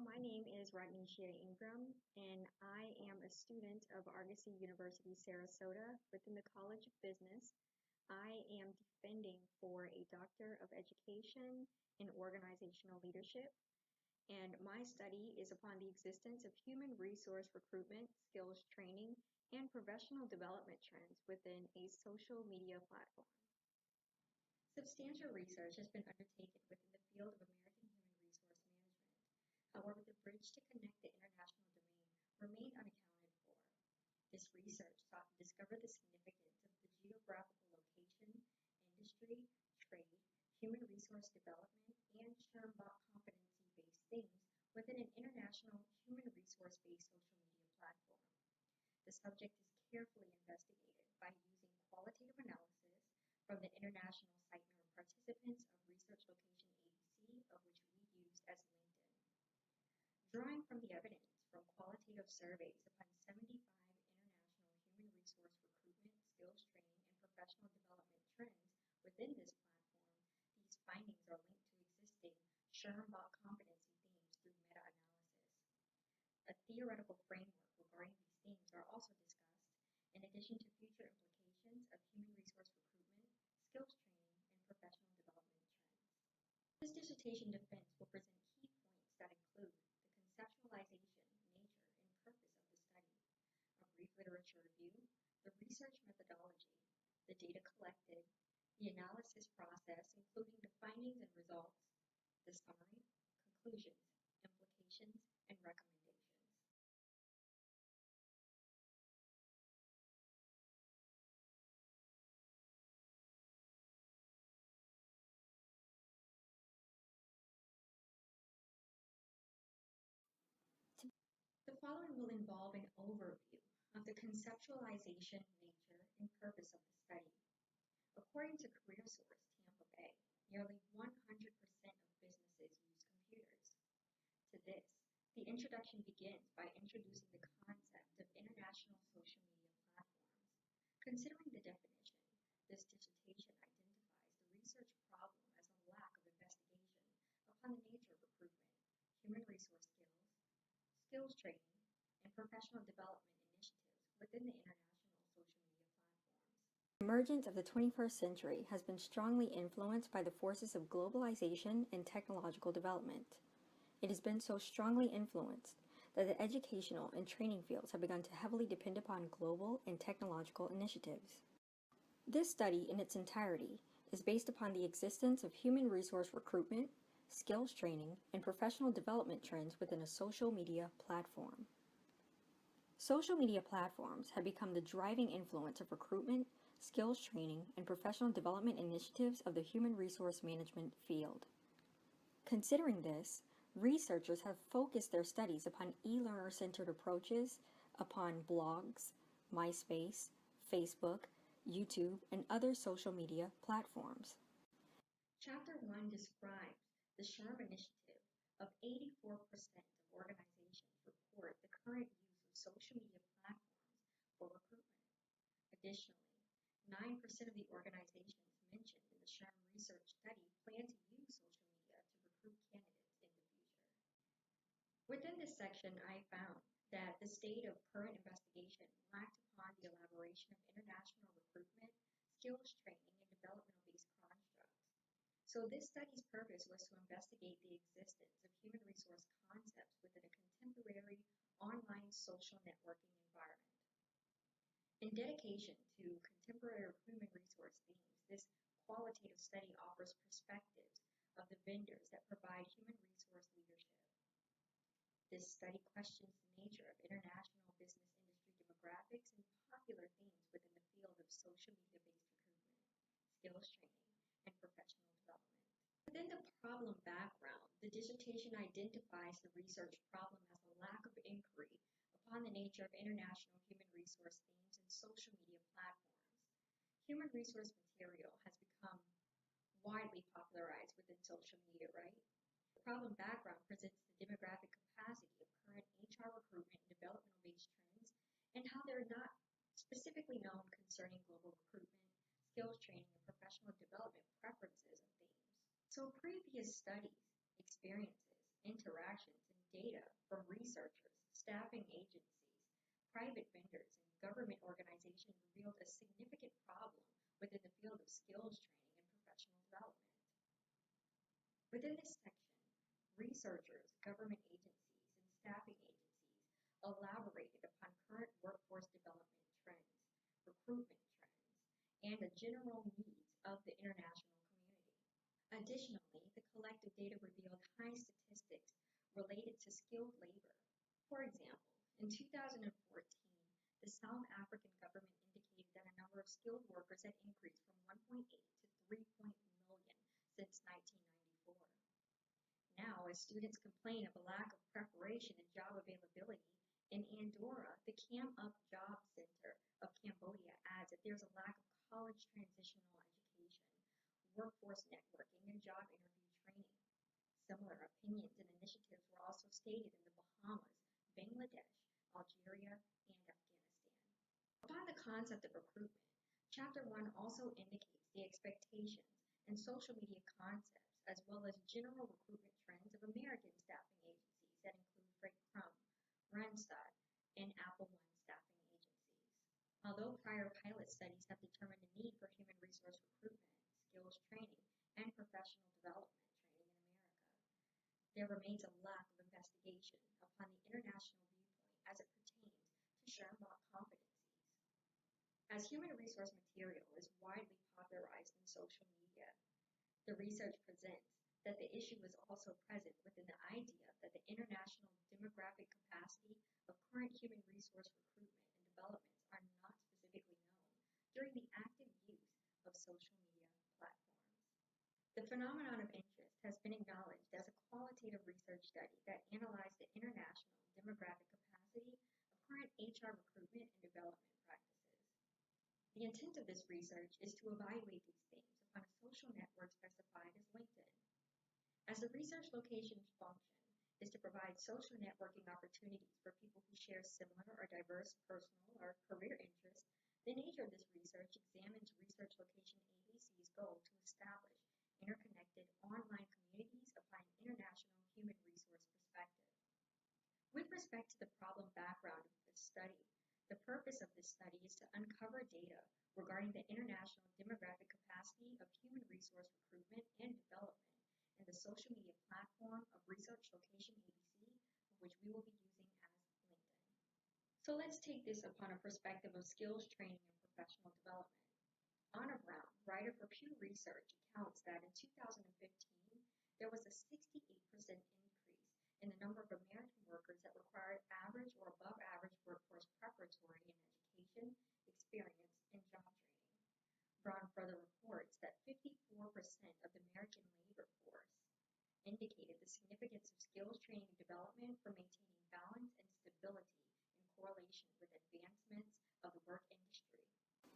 my name is Rodneshia Ingram, and I am a student of Argosy University, Sarasota, within the College of Business. I am defending for a Doctor of Education in Organizational Leadership, and my study is upon the existence of human resource recruitment, skills training, and professional development trends within a social media platform. Substantial research has been undertaken within the field of American human resource management. However, the bridge to connect the international domain remained unaccounted for. This research sought to discover the significance of the geographical location, industry, trade, human resource development, and SHRM-bot competency-based themes within an international human resource-based social media platform. The subject is carefully investigated by using qualitative analysis from the international site member participants of Research Location ABC, of which we used as LinkedIn. Drawing from the evidence from qualitative surveys upon 75 international human resource recruitment, skills training, and professional development trends within this platform, these findings are linked to existing SHRM-bot competency themes through meta-analysis. A theoretical framework regarding these themes are also discussed, in addition to future implications of human resource recruitment, skills training, and professional development trends. This dissertation defense will present key points that include the conceptualization, nature, and purpose of the study, a brief literature review, the research methodology, the data collected, the analysis process, including the findings and results, the summary, conclusions, implications, and recommendations. The following will involve an overview of the conceptualization, nature, and purpose of the study. According to CareerSource Tampa Bay, nearly 100% of businesses use computers. To this, the introduction begins by introducing the concept of international social media platforms. Considering the definition, this dissertation identifies the research problem as a lack of investigation upon the nature of recruitment, human resource skills, skills training, and professional development initiatives within the international social media platforms. The emergence of the 21st century has been strongly influenced by the forces of globalization and technological development. It has been so strongly influenced that the educational and training fields have begun to heavily depend upon global and technological initiatives. This study in its entirety is based upon the existence of human resource recruitment, skills training, and professional development trends within a social media platform. Social media platforms have become the driving influence of recruitment, skills training, and professional development initiatives of the human resource management field. Considering this, researchers have focused their studies upon e-learner-centered approaches upon blogs, MySpace, Facebook, YouTube, and other social media platforms. Chapter 1 describes the SHRM initiative of 84% of organizations report the current use of social media platforms for recruitment. Additionally, 9% of the organizations mentioned in the SHRM research study plan to use social media to recruit candidates in the future. Within this section, I found that the state of current investigation lacked upon the elaboration of international recruitment, skills training, and developmental-based constructs. So this study's purpose was to investigate the existence of human resource concepts within a contemporary online social networking environment. In dedication to contemporary human resource themes, this qualitative study offers perspectives of the vendors that provide human resource leadership. This study questions the nature of international business industry demographics and popular themes within the field of social media-based recruitment, skills training, and professional development. Within the problem background, the dissertation identifies the research problem as a lack of inquiry upon the nature of international human resource themes and social media platforms. Human resource material has become widely popularized within social media, right? The problem background presents the demographic capacity of current HR recruitment and developmental-based trends and how they're not specifically known concerning global recruitment, skills training, and professional development preferences and themes. So previous studies, experiences, interactions, and data from researchers, staffing agencies, private vendors, and government organizations revealed a significant problem within the field of skills training and professional development. Within this section, researchers, government agencies, and staffing agencies elaborated upon current workforce development trends, recruitment trends, and the general needs of the international community. Additionally, the collected data revealed high statistics related to skilled labor. For example, in 2014, the South African government indicated that a number of skilled workers had increased from 1.8 to 3 million since 1994. Now, as students complain of a lack of preparation and job availability, in Andorra, the Cam Up Job Center of Cambodia adds that there's a lack of college transitional education, workforce networking, and job interview training. Similar opinions and initiatives were also stated in the Bahamas, Bangladesh, Algeria, and Afghanistan. Upon the concept of recruitment, Chapter 1 also indicates the expectations and social media concepts, as well as general recruitment trends of American staffing agencies that include Freight Crumb, Randstad, and Apple One staffing agencies. Although prior pilot studies have determined the need for human resource recruitment, skills training, and professional development training in America, there remains a lack of investigation upon the international viewpoint as it pertains to Sherlock competencies. As human resource material is widely popularized in social media, the research presents that the issue is also present within the idea that the international demographic capacity of current human resource recruitment and developments are not specifically known during the active use of social media platforms. The phenomenon of interest has been acknowledged as a qualitative research study that analyzed the international demographic capacity of current HR recruitment and development practices. The intent of this research is to evaluate these themes upon a social network specified as LinkedIn. As the research location's function is to provide social networking opportunities for people who share similar or diverse personal or career interests, the nature of this research examines research location ABC's goal to establish interconnected online communities upon an international human resource perspective. With respect to the problem background of this study, the purpose of this study is to uncover data regarding the international demographic capacity of human resource recruitment and development in the social media platform of research location ABC, which we will be using as LinkedIn. So let's take this upon a perspective of skills training and professional development. Anna Brown, writer for Pew Research, accounts that in 2015, there was a 68% increase in the number of American workers that required average or above average workforce preparatory and education, experience, and job training. Brown further reports that 54% of the American labor force indicated the significance of skills training and development for maintaining balance and stability in correlation with advancements of the work industry.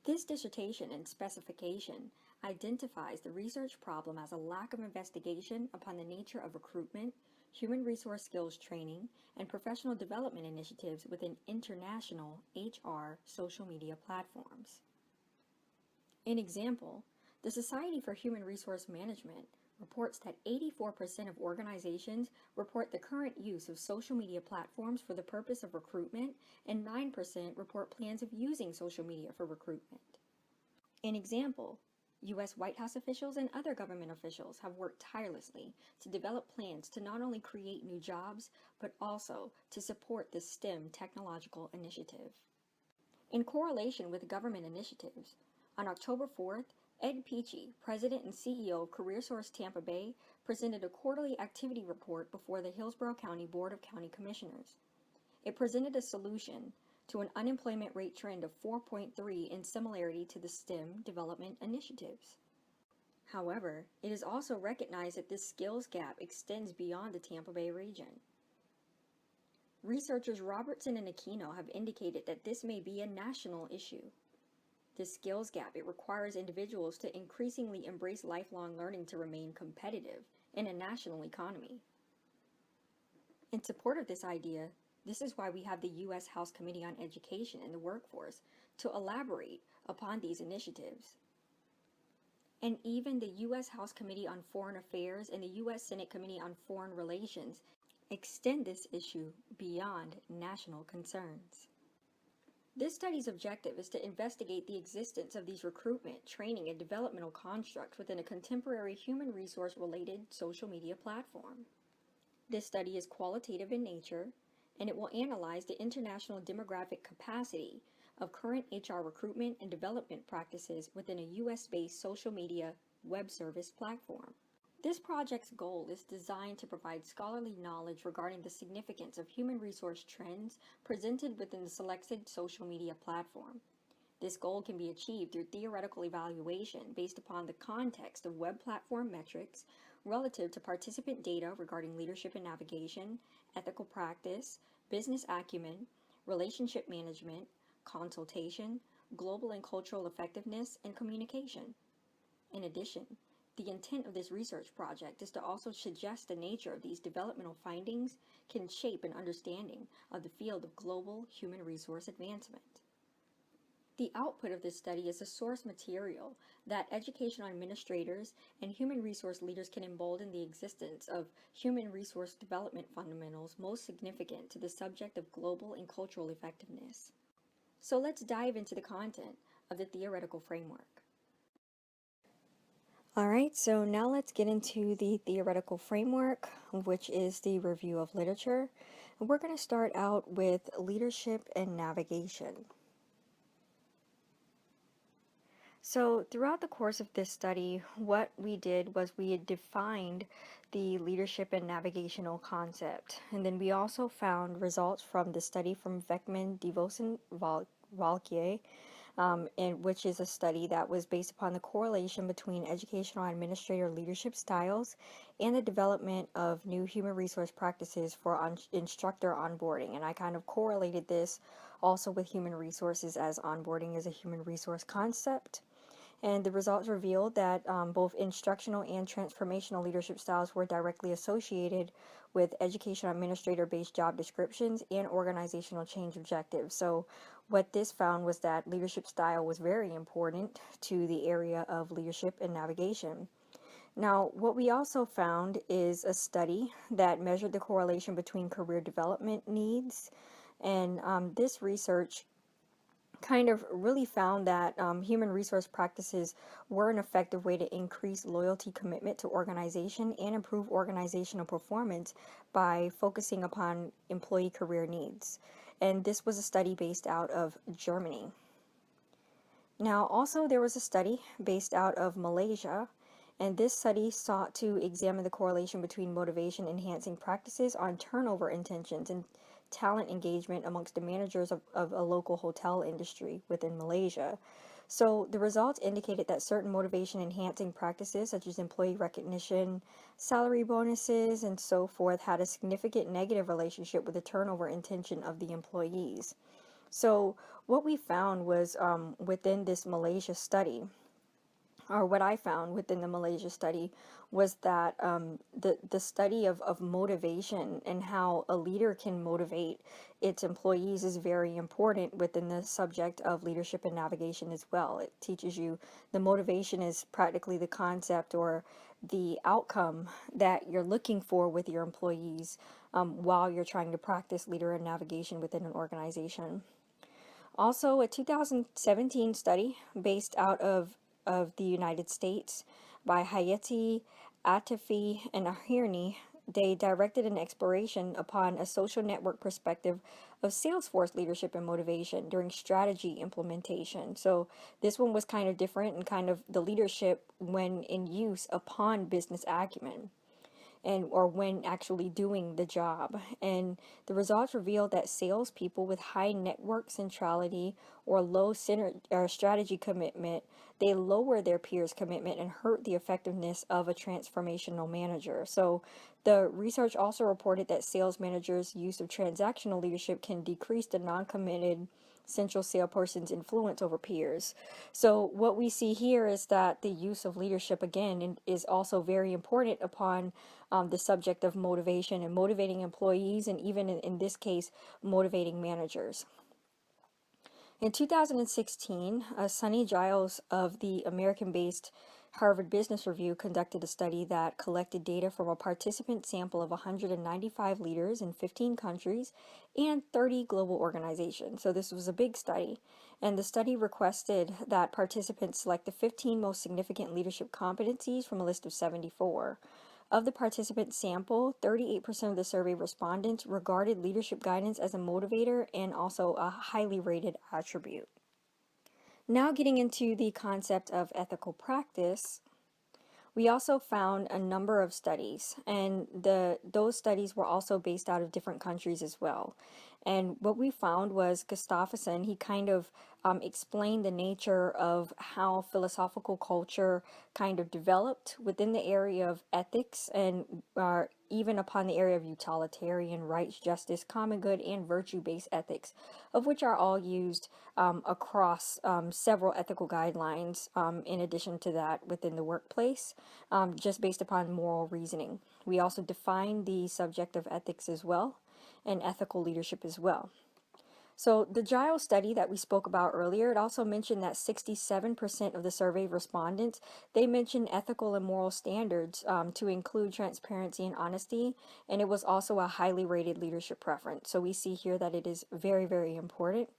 This dissertation and specification identifies the research problem as a lack of investigation upon the nature of recruitment, human resource skills training, and professional development initiatives within international HR social media platforms. An example, the Society for Human Resource Management reports that 84% of organizations report the current use of social media platforms for the purpose of recruitment, and 9% report plans of using social media for recruitment. An example, U.S. White House officials and other government officials have worked tirelessly to develop plans to not only create new jobs, but also to support the STEM technological initiative. In correlation with government initiatives, on October 4th, Ed Peachy, President and CEO of CareerSource Tampa Bay, presented a quarterly activity report before the Hillsborough County Board of County Commissioners. It presented a solution to an unemployment rate trend of 4.3 in similarity to the STEM development initiatives. However, it is also recognized that this skills gap extends beyond the Tampa Bay region. Researchers Robertson and Aquino have indicated that this may be a national issue. This skills gap, it requires individuals to increasingly embrace lifelong learning to remain competitive in a national economy. In support of this idea, this is why we have the U.S. House Committee on Education and the Workforce to elaborate upon these initiatives. And even the U.S. House Committee on Foreign Affairs and the U.S. Senate Committee on Foreign Relations extend this issue beyond national concerns. This study's objective is to investigate the existence of these recruitment, training, and developmental constructs within a contemporary human resource related social media platform. This study is qualitative in nature, and it will analyze the international demographic capacity of current HR recruitment and development practices within a US-based social media web service platform. This project's goal is designed to provide scholarly knowledge regarding the significance of human resource trends presented within the selected social media platform. This goal can be achieved through theoretical evaluation based upon the context of web platform metrics relative to participant data regarding leadership and navigation, ethical practice, business acumen, relationship management, consultation, global and cultural effectiveness, and communication. In addition, the intent of this research project is to also suggest the nature of these developmental findings can shape an understanding of the field of global human resource advancement. The output of this study is a source material that educational administrators and human resource leaders can embolden the existence of human resource development fundamentals most significant to the subject of global and cultural effectiveness. So let's dive into the content of the theoretical framework. All right, so now let's get into the theoretical framework, which is the review of literature. And we're going to start out with leadership and navigation. So throughout the course of this study, what we did was we had defined the leadership and navigational concept. And then we also found results from the study from Beckman, DeVos, and Valquier, which is a study that was based upon the correlation between educational administrator leadership styles and the development of new human resource practices for instructor onboarding. And I kind of correlated this also with human resources, as onboarding is a human resource concept. And the results revealed that both instructional and transformational leadership styles were directly associated with educational administrator-based job descriptions and organizational change objectives. So what this found was that leadership style was very important to the area of leadership and navigation. Now, what we also found is a study that measured the correlation between career development needs, and this research kind of really found that human resource practices were an effective way to increase loyalty, commitment to organization, and improve organizational performance by focusing upon employee career needs. And this was a study based out of Germany. Now, also there was a study based out of Malaysia, and this study sought to examine the correlation between motivation enhancing practices on turnover intentions and talent engagement amongst the managers of a local hotel industry within Malaysia. So the results indicated that certain motivation enhancing practices such as employee recognition, salary bonuses, and so forth had a significant negative relationship with the turnover intention of the employees. So what we found was within this Malaysia study, or what I found within the Malaysia study, was that the study of motivation and how a leader can motivate its employees is very important within the subject of leadership and navigation as well. It teaches you the motivation is practically the concept or the outcome that you're looking for with your employees while you're trying to practice leader and navigation within an organization. Also, a 2017 study based out of the United States by Hayati, Atafi, and Ahirni, they directed an exploration upon a social network perspective of Salesforce leadership and motivation during strategy implementation. So this one was kind of different and kind of the leadership when in use upon business acumen, and or when actually doing the job. And the results revealed that salespeople with high network centrality or low strategy commitment, they lower their peers' commitment and hurt the effectiveness of a transformational manager. So the research also reported that sales managers' use of transactional leadership can decrease the non-committed central salesperson's influence over peers. So what we see here is that the use of leadership again is also very important upon the subject of motivation and motivating employees, and even in this case, motivating managers. In 2016, Sonny Giles of the American-based Harvard Business Review conducted a study that collected data from a participant sample of 195 leaders in 15 countries and 30 global organizations. So this was a big study. And the study requested that participants select the 15 most significant leadership competencies from a list of 74. Of the participant sample, 38% of the survey respondents regarded leadership guidance as a motivator and also a highly rated attribute. Now getting into the concept of ethical practice, we also found a number of studies, and those studies were also based out of different countries as well. And what we found was Gustafsson, he kind of explained the nature of how philosophical culture kind of developed within the area of ethics and even upon the area of utilitarian rights, justice, common good, and virtue-based ethics, of which are all used across several ethical guidelines in addition to that within the workplace, just based upon moral reasoning. We also define the subject of ethics as well, and ethical leadership as well. So the Giles study that we spoke about earlier, it also mentioned that 67% of the survey respondents, they mentioned ethical and moral standards to include transparency and honesty, and it was also a highly rated leadership preference. So we see here that it is very, very important.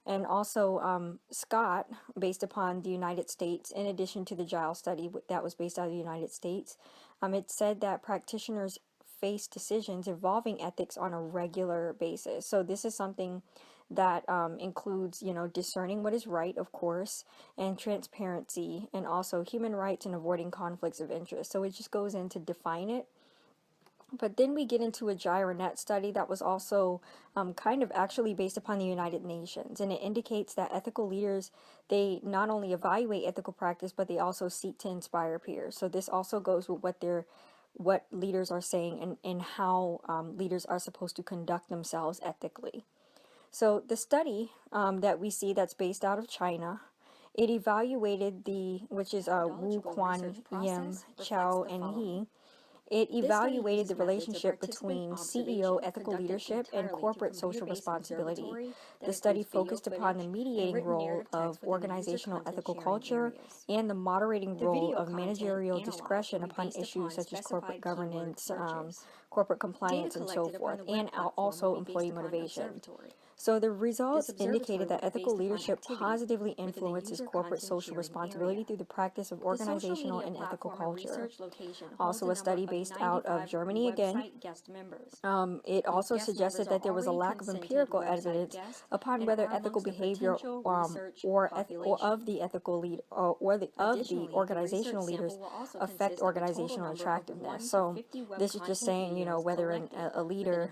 And also Scott, based upon the United States, in addition to the Giles study that was based out of the United States, it said that practitioners face decisions involving ethics on a regular basis. So this is something that includes, discerning what is right, of course, and transparency, and also human rights and avoiding conflicts of interest. So it just goes in to define it. But then we get into a Gyronet study that was also kind of actually based upon the United Nations, and it indicates that ethical leaders, they not only evaluate ethical practice, but they also seek to inspire peers. So this also goes with what leaders are saying and how leaders are supposed to conduct themselves ethically. So the study that we see that's based out of China, it evaluated which is Wu Quan Yim Chao and He. It evaluated the relationship between CEO ethical leadership and corporate social responsibility. The study focused upon the mediating role of organizational ethical culture and the moderating role of managerial discretion upon issues such as corporate governance, corporate compliance, and so forth, and also employee motivation. So the results indicated that ethical leadership positively influences corporate social responsibility through the practice of organizational and ethical culture. Also a study based out of Germany again. It also suggested that there was a lack of empirical evidence upon whether ethical behavior or of the ethical lead or of the organizational leaders affect organizational attractiveness. So this is just saying, whether a leader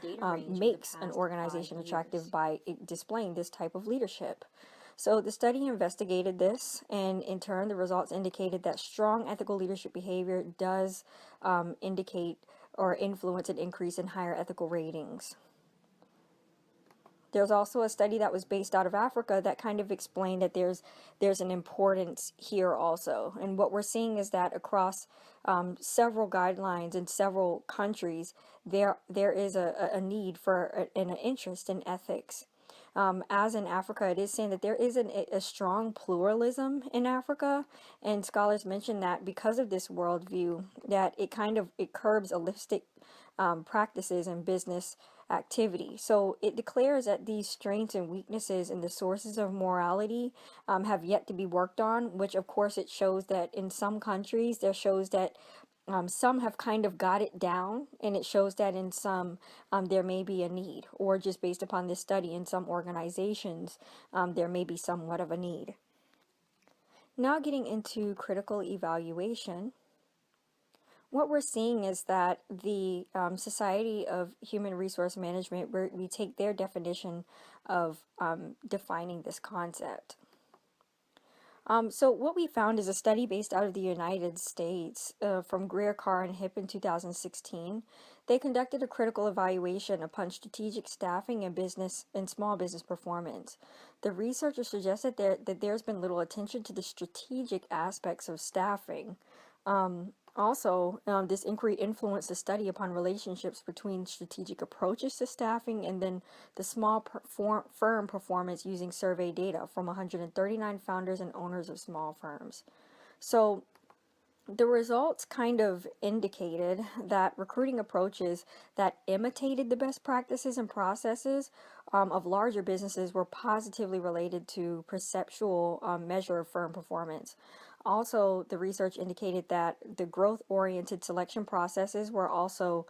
makes an organization attractive by displaying this type of leadership. So the study investigated this, and in turn, the results indicated that strong ethical leadership behavior does indicate or influence an increase in higher ethical ratings. There's also a study that was based out of Africa that kind of explained that there's an importance here also. And what we're seeing is that across several guidelines in several countries, there is a need for an interest in ethics. As in Africa, it is saying that there is a strong pluralism in Africa, and scholars mention that because of this worldview, that it curbs holistic practices and business activity. So it declares that these strengths and weaknesses and the sources of morality have yet to be worked on, which of course it shows that in some countries, there shows that some have kind of got it down, and it shows that in some there may be a need, or just based upon this study, in some organizations there may be somewhat of a need. Now getting into critical evaluation, what we're seeing is that the Society of Human Resource Management, we take their definition of defining this concept. So what we found is a study based out of the United States from Greer, Carr, and Hip in 2016. They conducted a critical evaluation upon strategic staffing and small business performance. The researchers suggested that there's been little attention to the strategic aspects of staffing This inquiry influenced the study upon relationships between strategic approaches to staffing and then the firm performance using survey data from 139 founders and owners of small firms. So the results kind of indicated that recruiting approaches that imitated the best practices and processes of larger businesses were positively related to perceptual measure of firm performance. Also, the research indicated that the growth-oriented selection processes were also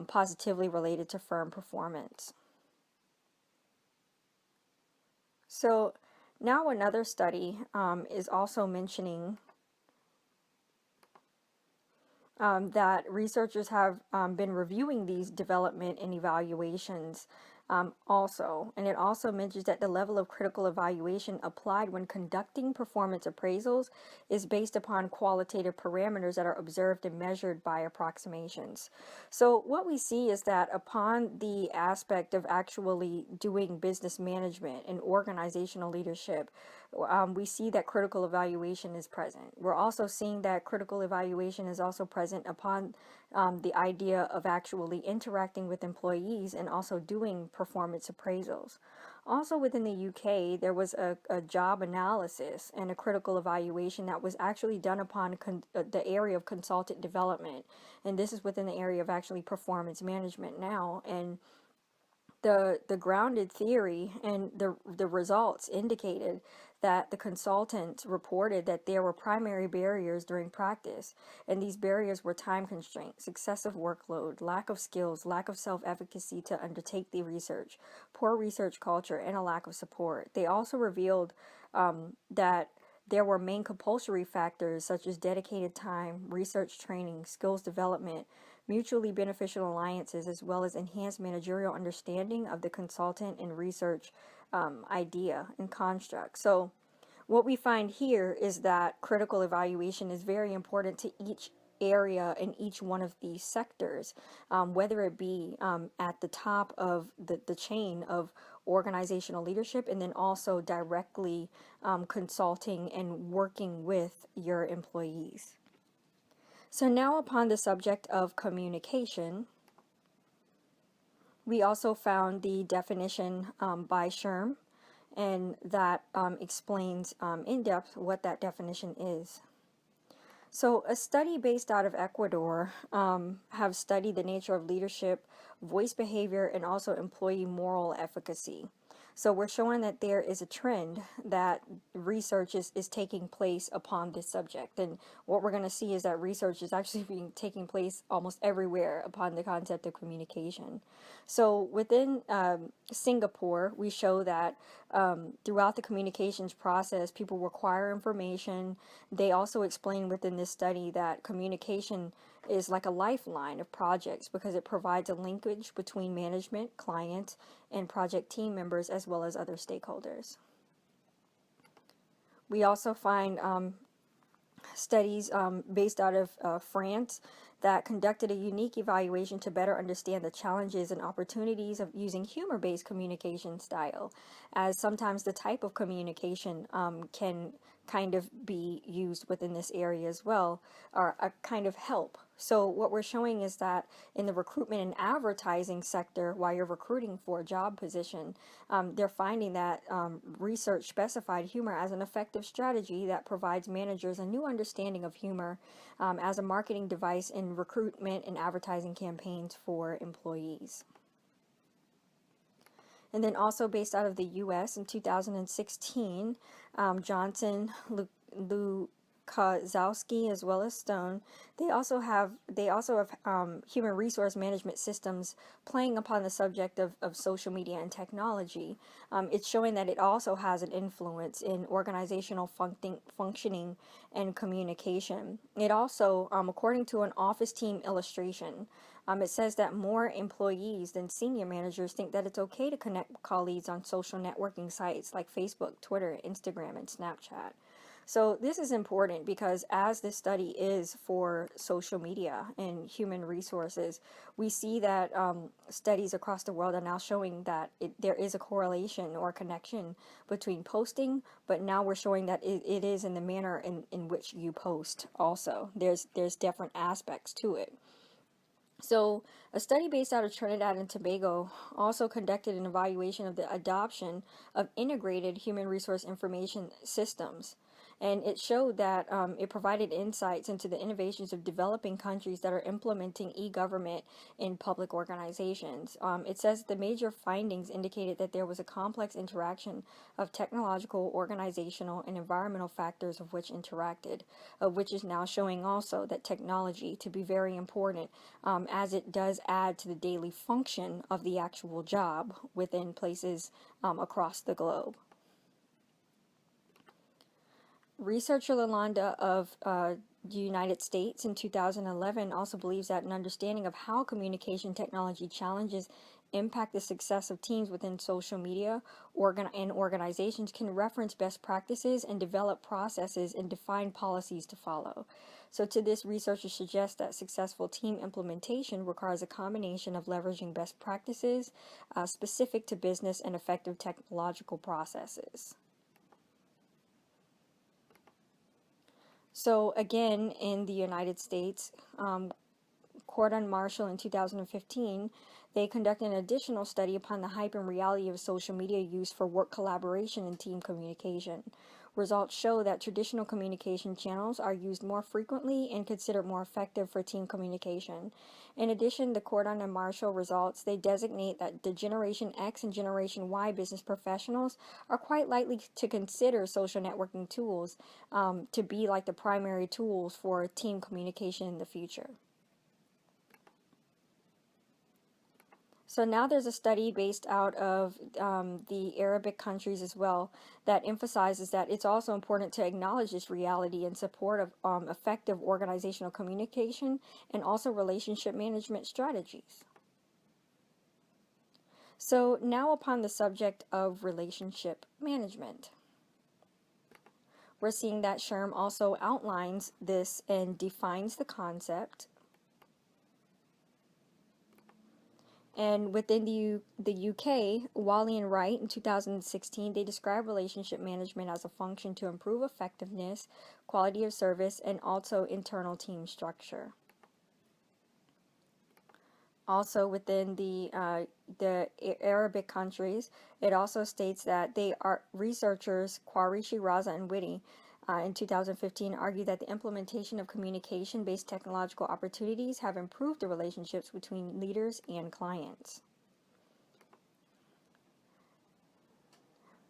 positively related to firm performance. So now another study is also mentioning that researchers have been reviewing these development and evaluations and it also mentions that the level of critical evaluation applied when conducting performance appraisals is based upon qualitative parameters that are observed and measured by approximations. So what we see is that upon the aspect of actually doing business management and organizational leadership, we see that critical evaluation is present. We're also seeing that critical evaluation is also present upon the idea of actually interacting with employees and also doing performance appraisals. Also within the UK, there was a job analysis and a critical evaluation that was actually done upon the area of consultant development. And this is within the area of actually performance management now. And the grounded theory and the results indicated that the consultants reported that there were primary barriers during practice, and these barriers were time constraints, excessive workload, lack of skills, lack of self-efficacy to undertake the research, poor research culture, and a lack of support. They also revealed that there were main compulsory factors such as dedicated time, research training, skills development, mutually beneficial alliances, as well as enhanced managerial understanding of the consultant and research idea and construct. So what we find here is that critical evaluation is very important to each area in each one of these sectors, whether it be at the top of the chain of organizational leadership and then also directly consulting and working with your employees. So now upon the subject of communication, we also found the definition by Sherm, and that explains in depth what that definition is. So a study based out of Ecuador have studied the nature of leadership, voice behavior, and also employee moral efficacy. So we're showing that there is a trend that research is taking place upon this subject. And what we're going to see is that research is actually taking place almost everywhere upon the concept of communication. So within Singapore, we show that throughout the communications process, people require information. They also explain within this study that communication is like a lifeline of projects because it provides a linkage between management, clients, and project team members as well as other stakeholders. We also find studies based out of France that conducted a unique evaluation to better understand the challenges and opportunities of using humor-based communication style, as sometimes the type of communication can kind of be used within this area as well, or a kind of help. So what we're showing is that in the recruitment and advertising sector, while you're recruiting for a job position, they're finding that research specified humor as an effective strategy that provides managers a new understanding of humor as a marketing device in recruitment and advertising campaigns for employees. And then also based out of the U.S. in 2016, Johnson, Lukaszowski, as well as Stone, they also have human resource management systems playing upon the subject of social media and technology. It's showing that it also has an influence in organizational functioning and communication. It also, according to an office team illustration, it says that more employees than senior managers think that it's okay to connect with colleagues on social networking sites like Facebook, Twitter, Instagram, and Snapchat. So this is important because as this study is for social media and human resources, we see that studies across the world are now showing that there is a correlation or connection between posting, but now we're showing that it is in the manner in which you post also. There's different aspects to it. So, a study based out of Trinidad and Tobago also conducted an evaluation of the adoption of integrated human resource information systems. And it showed that it provided insights into the innovations of developing countries that are implementing e government in public organizations. It says the major findings indicated that there was a complex interaction of technological, organizational, and environmental factors of which interacted, of which is now showing also that technology to be very important as it does add to the daily function of the actual job within places across the globe. Researcher Lalonda of the United States in 2011 also believes that an understanding of how communication technology challenges impact the success of teams within social media and organizations can reference best practices and develop processes and define policies to follow. So to this, researchers suggest that successful team implementation requires a combination of leveraging best practices specific to business and effective technological processes. So again, in the United States, Cordon Marshall in 2015, they conducted an additional study upon the hype and reality of social media use for work collaboration and team communication. Results show that traditional communication channels are used more frequently and considered more effective for team communication. In addition, the Cordon and Marshall results, they designate that the Generation X and Generation Y business professionals are quite likely to consider social networking tools to be like the primary tools for team communication in the future. So now there's a study based out of the Arabic countries as well that emphasizes that it's also important to acknowledge this reality in support of effective organizational communication and also relationship management strategies. So now upon the subject of relationship management, we're seeing that SHRM also outlines this and defines the concept. And within the UK, Wally and Wright in 2016, they describe relationship management as a function to improve effectiveness, quality of service, and also internal team structure. Also within the Arabic countries, it also states that they are researchers Quarishi, Raza, and Whitty in 2015 argue that the implementation of communication-based technological opportunities have improved the relationships between leaders and clients.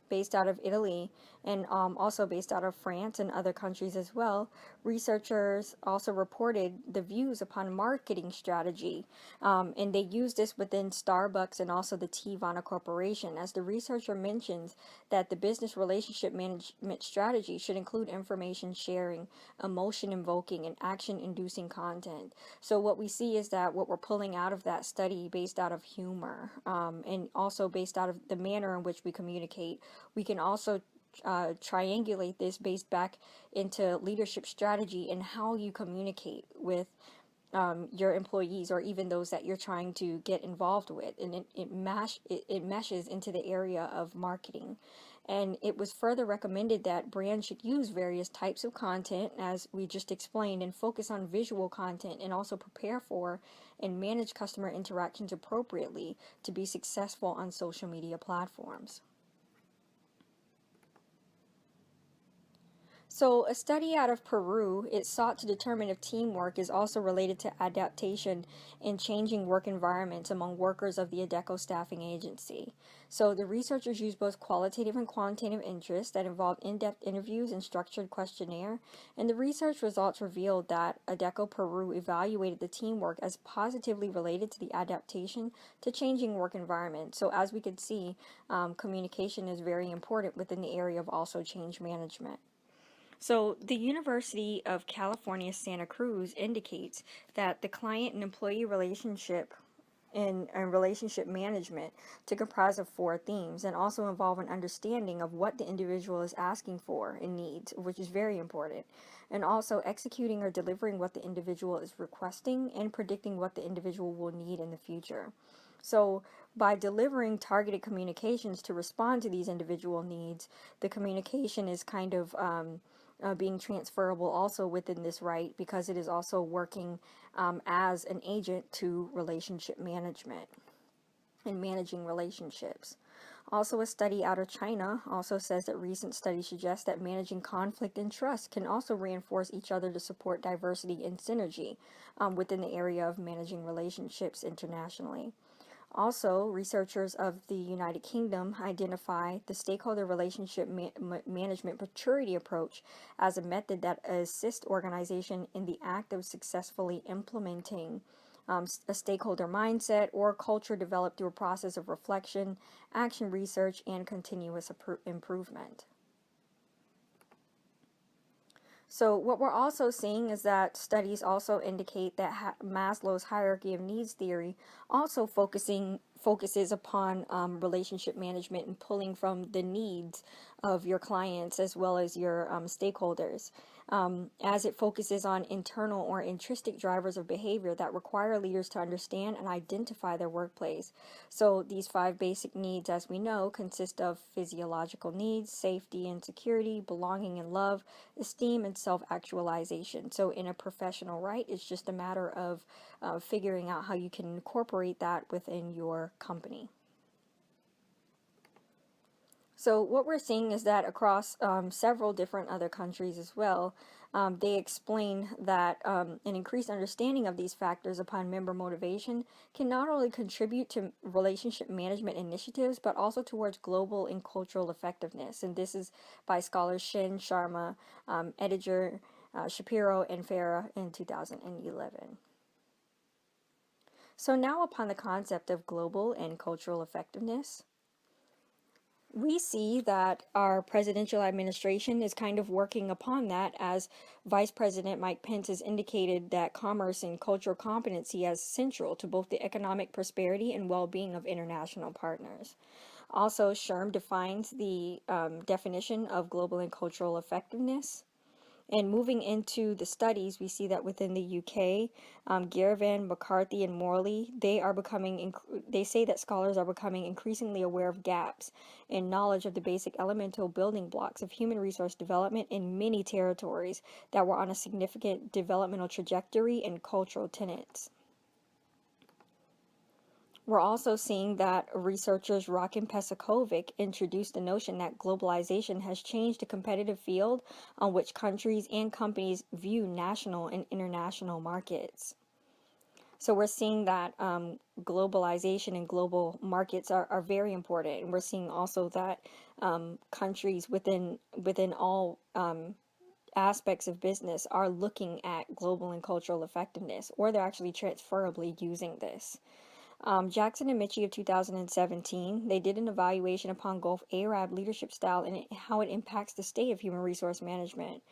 Based out of Italy and also based out of France and other countries as well, researchers also reported the views upon marketing strategy, and they use this within Starbucks and also the Teavana Corporation, as the researcher mentions that the business relationship management strategy should include information sharing, emotion invoking, and action inducing content. So what we see is that what we're pulling out of that study based out of humor and also based out of the manner in which we communicate, we can also triangulate this based back into leadership strategy and how you communicate with your employees or even those that you're trying to get involved with, and it meshes into the area of marketing. And it was further recommended that brands should use various types of content, as we just explained, and focus on visual content and also prepare for and manage customer interactions appropriately to be successful on social media platforms. So, a study out of Peru, it sought to determine if teamwork is also related to adaptation in changing work environments among workers of the ADECO staffing agency. So, the researchers used both qualitative and quantitative interests that involved in-depth interviews and structured questionnaire, and the research results revealed that ADECO Peru evaluated the teamwork as positively related to the adaptation to changing work environments. So, as we could see, communication is very important within the area of also change management. So, the University of California, Santa Cruz indicates that the client and employee relationship and relationship management to comprise of 4 themes and also involve an understanding of what the individual is asking for and needs, which is very important, and also executing or delivering what the individual is requesting and predicting what the individual will need in the future. So, by delivering targeted communications to respond to these individual needs, the communication is kind of being transferable also within this right because it is also working as an agent to relationship management and managing relationships. Also, a study out of China also says that recent studies suggest that managing conflict and trust can also reinforce each other to support diversity and synergy within the area of managing relationships internationally. Also, researchers of the United Kingdom identify the stakeholder relationship management maturity approach as a method that assists organization in the act of successfully implementing a stakeholder mindset or culture developed through a process of reflection, action research, and continuous improvement. So what we're also seeing is that studies also indicate that Maslow's hierarchy of needs theory also focuses upon relationship management and pulling from the needs of your clients as well as your stakeholders, as it focuses on internal or intrinsic drivers of behavior that require leaders to understand and identify their workplace. So these 5 basic needs, as we know, consist of physiological needs: safety and security, belonging and love, esteem, and self-actualization. So in a professional right, it's just a matter of figuring out how you can incorporate that within your company. So what we're seeing is that across several different other countries as well, they explain that an increased understanding of these factors upon member motivation can not only contribute to relationship management initiatives, but also towards global and cultural effectiveness. And this is by scholars Shin, Sharma, Ediger, Shapiro, and Farah in 2011. So now upon the concept of global and cultural effectiveness, we see that our presidential administration is kind of working upon that, as Vice President Mike Pence has indicated that commerce and cultural competency as central to both the economic prosperity and well-being of international partners. Also, SHRM defines the definition of global and cultural effectiveness. And moving into the studies, we see that within the UK, Girvan, McCarthy, and Morley, they say that scholars are becoming increasingly aware of gaps in knowledge of the basic elemental building blocks of human resource development in many territories that were on a significant developmental trajectory and cultural tenets. We're also seeing that researchers Rakin Pesakovic introduced the notion that globalization has changed the competitive field on which countries and companies view national and international markets. So we're seeing that globalization and global markets are very important. And we're seeing also that countries within all aspects of business are looking at global and cultural effectiveness, or they're actually transferably using this. Jackson and Michie of 2017, they did an evaluation upon Gulf Arab leadership style and how it impacts the state of human resource management.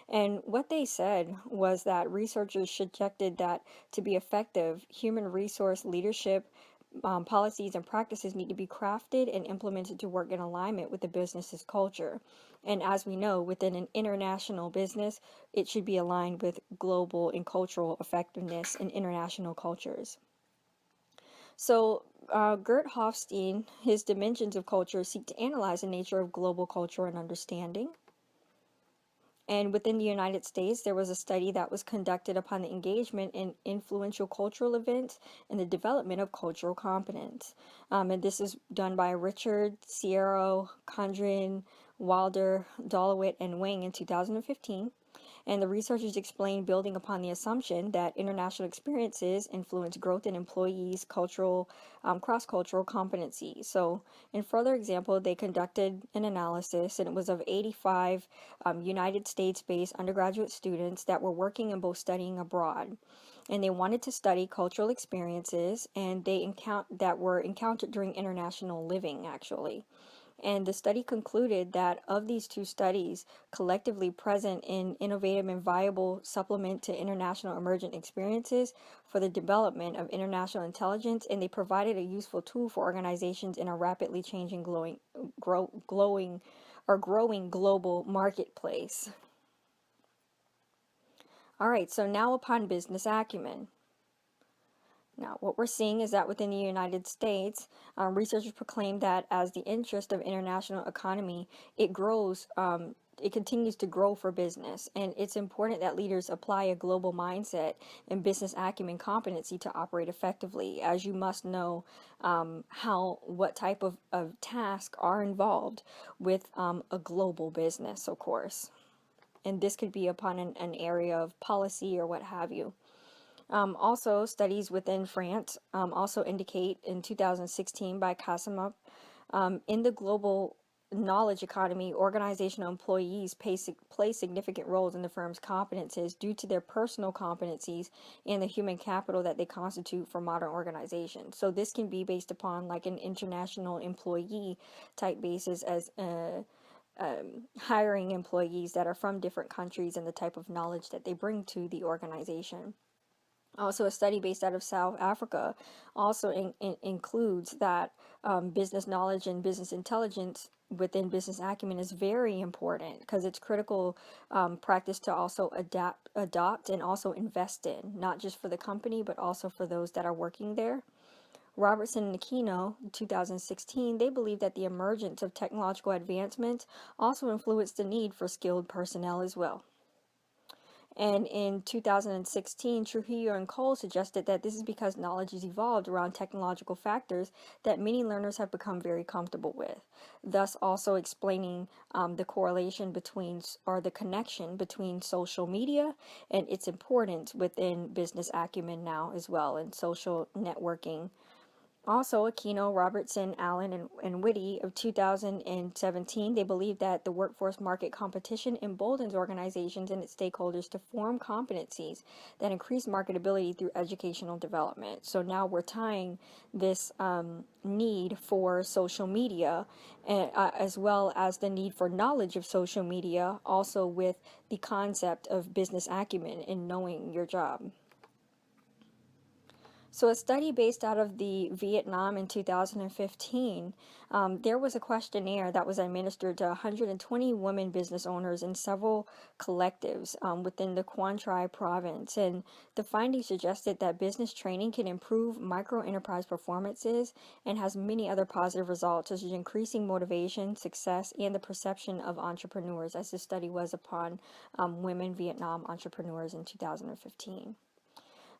And what they said was that researchers suggested that to be effective, human resource leadership policies and practices need to be crafted and implemented to work in alignment with the business's culture. And as we know, within an international business, it should be aligned with global and cultural effectiveness in international cultures. So, Gert Hofstein, his dimensions of culture seek to analyze the nature of global culture and understanding. And within the United States, there was a study that was conducted upon the engagement in influential cultural events and the development of cultural competence. And this is done by Richard, Sierra, Condren, Wilder, Dolowit, and Wang in 2015. And the researchers explained building upon the assumption that international experiences influence growth in employees' cross-cultural competency. So, in further example, they conducted an analysis, and it was of 85 United States-based undergraduate students that were working and both studying abroad. And they wanted to study cultural experiences that were encountered during international living, actually. And the study concluded that of these two studies, collectively present in innovative and viable supplement to international emergent experiences for the development of international intelligence, and they provided a useful tool for organizations in a rapidly changing, growing global marketplace. All right, so now upon business acumen. Now, what we're seeing is that within the United States, researchers proclaim that as the interest of international economy, it grows, it continues to grow for business. And it's important that leaders apply a global mindset and business acumen competency to operate effectively, as you must know what type of tasks are involved with a global business, of course. And this could be upon an area of policy or what have you. Also, studies within France also indicate in 2016 by Casimov, in the global knowledge economy, organizational employees play significant roles in the firm's competencies due to their personal competencies and the human capital that they constitute for modern organizations. So this can be based upon like an international employee type basis as hiring employees that are from different countries and the type of knowledge that they bring to the organization. Also, a study based out of South Africa also includes that business knowledge and business intelligence within business acumen is very important because it's critical practice to also adopt, and also invest in, not just for the company, but also for those that are working there. Robertson and Aquino, 2016, they believe that the emergence of technological advancements also influenced the need for skilled personnel as well. And in 2016, Trujillo and Cole suggested that this is because knowledge has evolved around technological factors that many learners have become very comfortable with, thus also explaining the correlation between, or the connection between social media and its importance within business acumen now as well, and social networking. Also, Aquino, Robertson, Allen, and Whitty of 2017, they believe that the workforce market competition emboldens organizations and its stakeholders to form competencies that increase marketability through educational development. So now we're tying this need for social media, as well as the need for knowledge of social media, also with the concept of business acumen in knowing your job. So a study based out of the Vietnam in 2015, there was a questionnaire that was administered to 120 women business owners in several collectives within the Quang Tri province. And the findings suggested that business training can improve micro-enterprise performances and has many other positive results, such as increasing motivation, success, and the perception of entrepreneurs, as the study was upon women Vietnam entrepreneurs in 2015.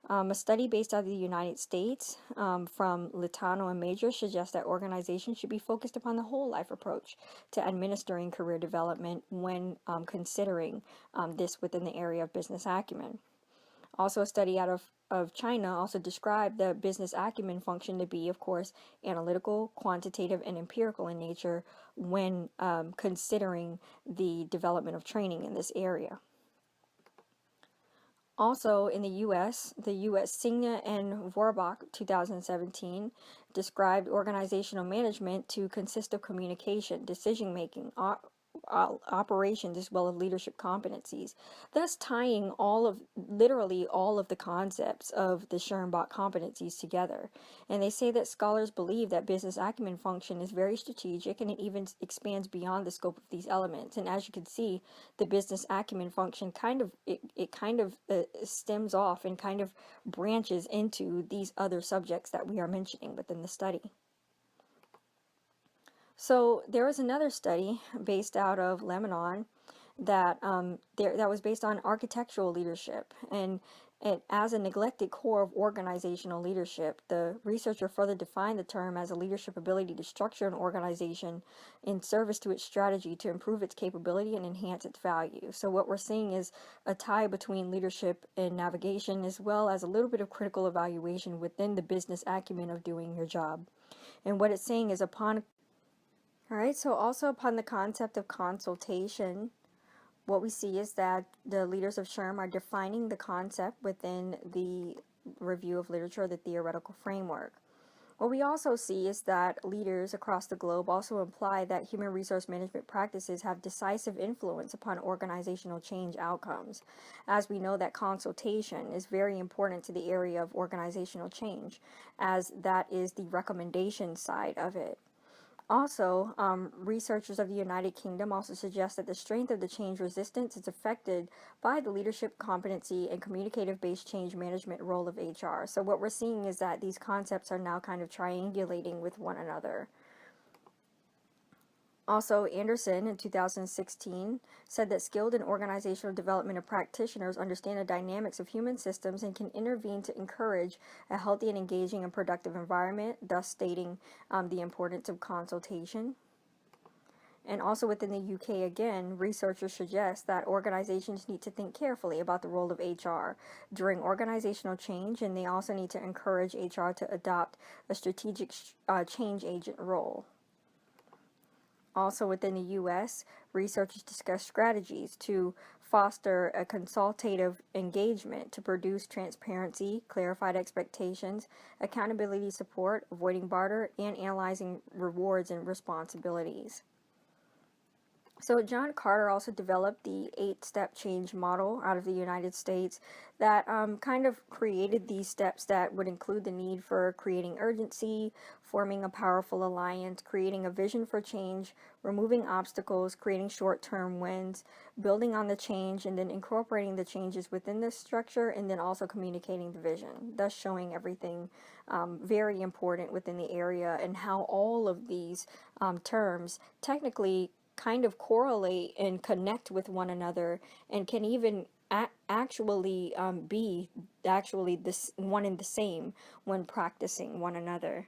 A study based out of the United States from Litano and Major suggests that organizations should be focused upon the whole life approach to administering career development when considering this within the area of business acumen. Also, a study out of China also described the business acumen function to be, of course, analytical, quantitative, and empirical in nature when considering the development of training in this area. Also in the U.S., Signa and Vorbach 2017 described organizational management to consist of communication, decision-making, operations, as well as leadership competencies, thus tying literally all of the concepts of the Schoenbach competencies together. And they say that scholars believe that business acumen function is very strategic, and it even expands beyond the scope of these elements. And as you can see, the business acumen function kind of stems off and kind of branches into these other subjects that we are mentioning within the study. So there was another study based out of Lebanon that that was based on architectural leadership, and as a neglected core of organizational leadership. The researcher further defined the term as a leadership ability to structure an organization in service to its strategy to improve its capability and enhance its value. So what we're seeing is a tie between leadership and navigation, as well as a little bit of critical evaluation within the business acumen of doing your job. And what it's saying is all right, so also upon the concept of consultation, what we see is that the leaders of SHRM are defining the concept within the review of literature, the theoretical framework. What we also see is that leaders across the globe also imply that human resource management practices have decisive influence upon organizational change outcomes, as we know that consultation is very important to the area of organizational change, as that is the recommendation side of it. Also, researchers of the United Kingdom also suggest that the strength of the change resistance is affected by the leadership competency and communicative-based change management role of HR. So what we're seeing is that these concepts are now kind of triangulating with one another. Also, Anderson in 2016 said that skilled and organizational development of practitioners understand the dynamics of human systems and can intervene to encourage a healthy and engaging and productive environment, thus stating the importance of consultation. And also within the UK, again, researchers suggest that organizations need to think carefully about the role of HR during organizational change, and they also need to encourage HR to adopt a strategic change agent role. Also within the US, researchers discuss strategies to foster a consultative engagement to produce transparency, clarified expectations, accountability support, avoiding barter, and analyzing rewards and responsibilities. So John Carter also developed the 8-step change model out of the United States that kind of created these steps that would include the need for creating urgency, forming a powerful alliance, creating a vision for change, removing obstacles, creating short-term wins, building on the change, and then incorporating the changes within this structure, and then also communicating the vision, thus showing everything very important within the area and how all of these terms technically kind of correlate and connect with one another and can even actually be actually this one and the same when practicing one another.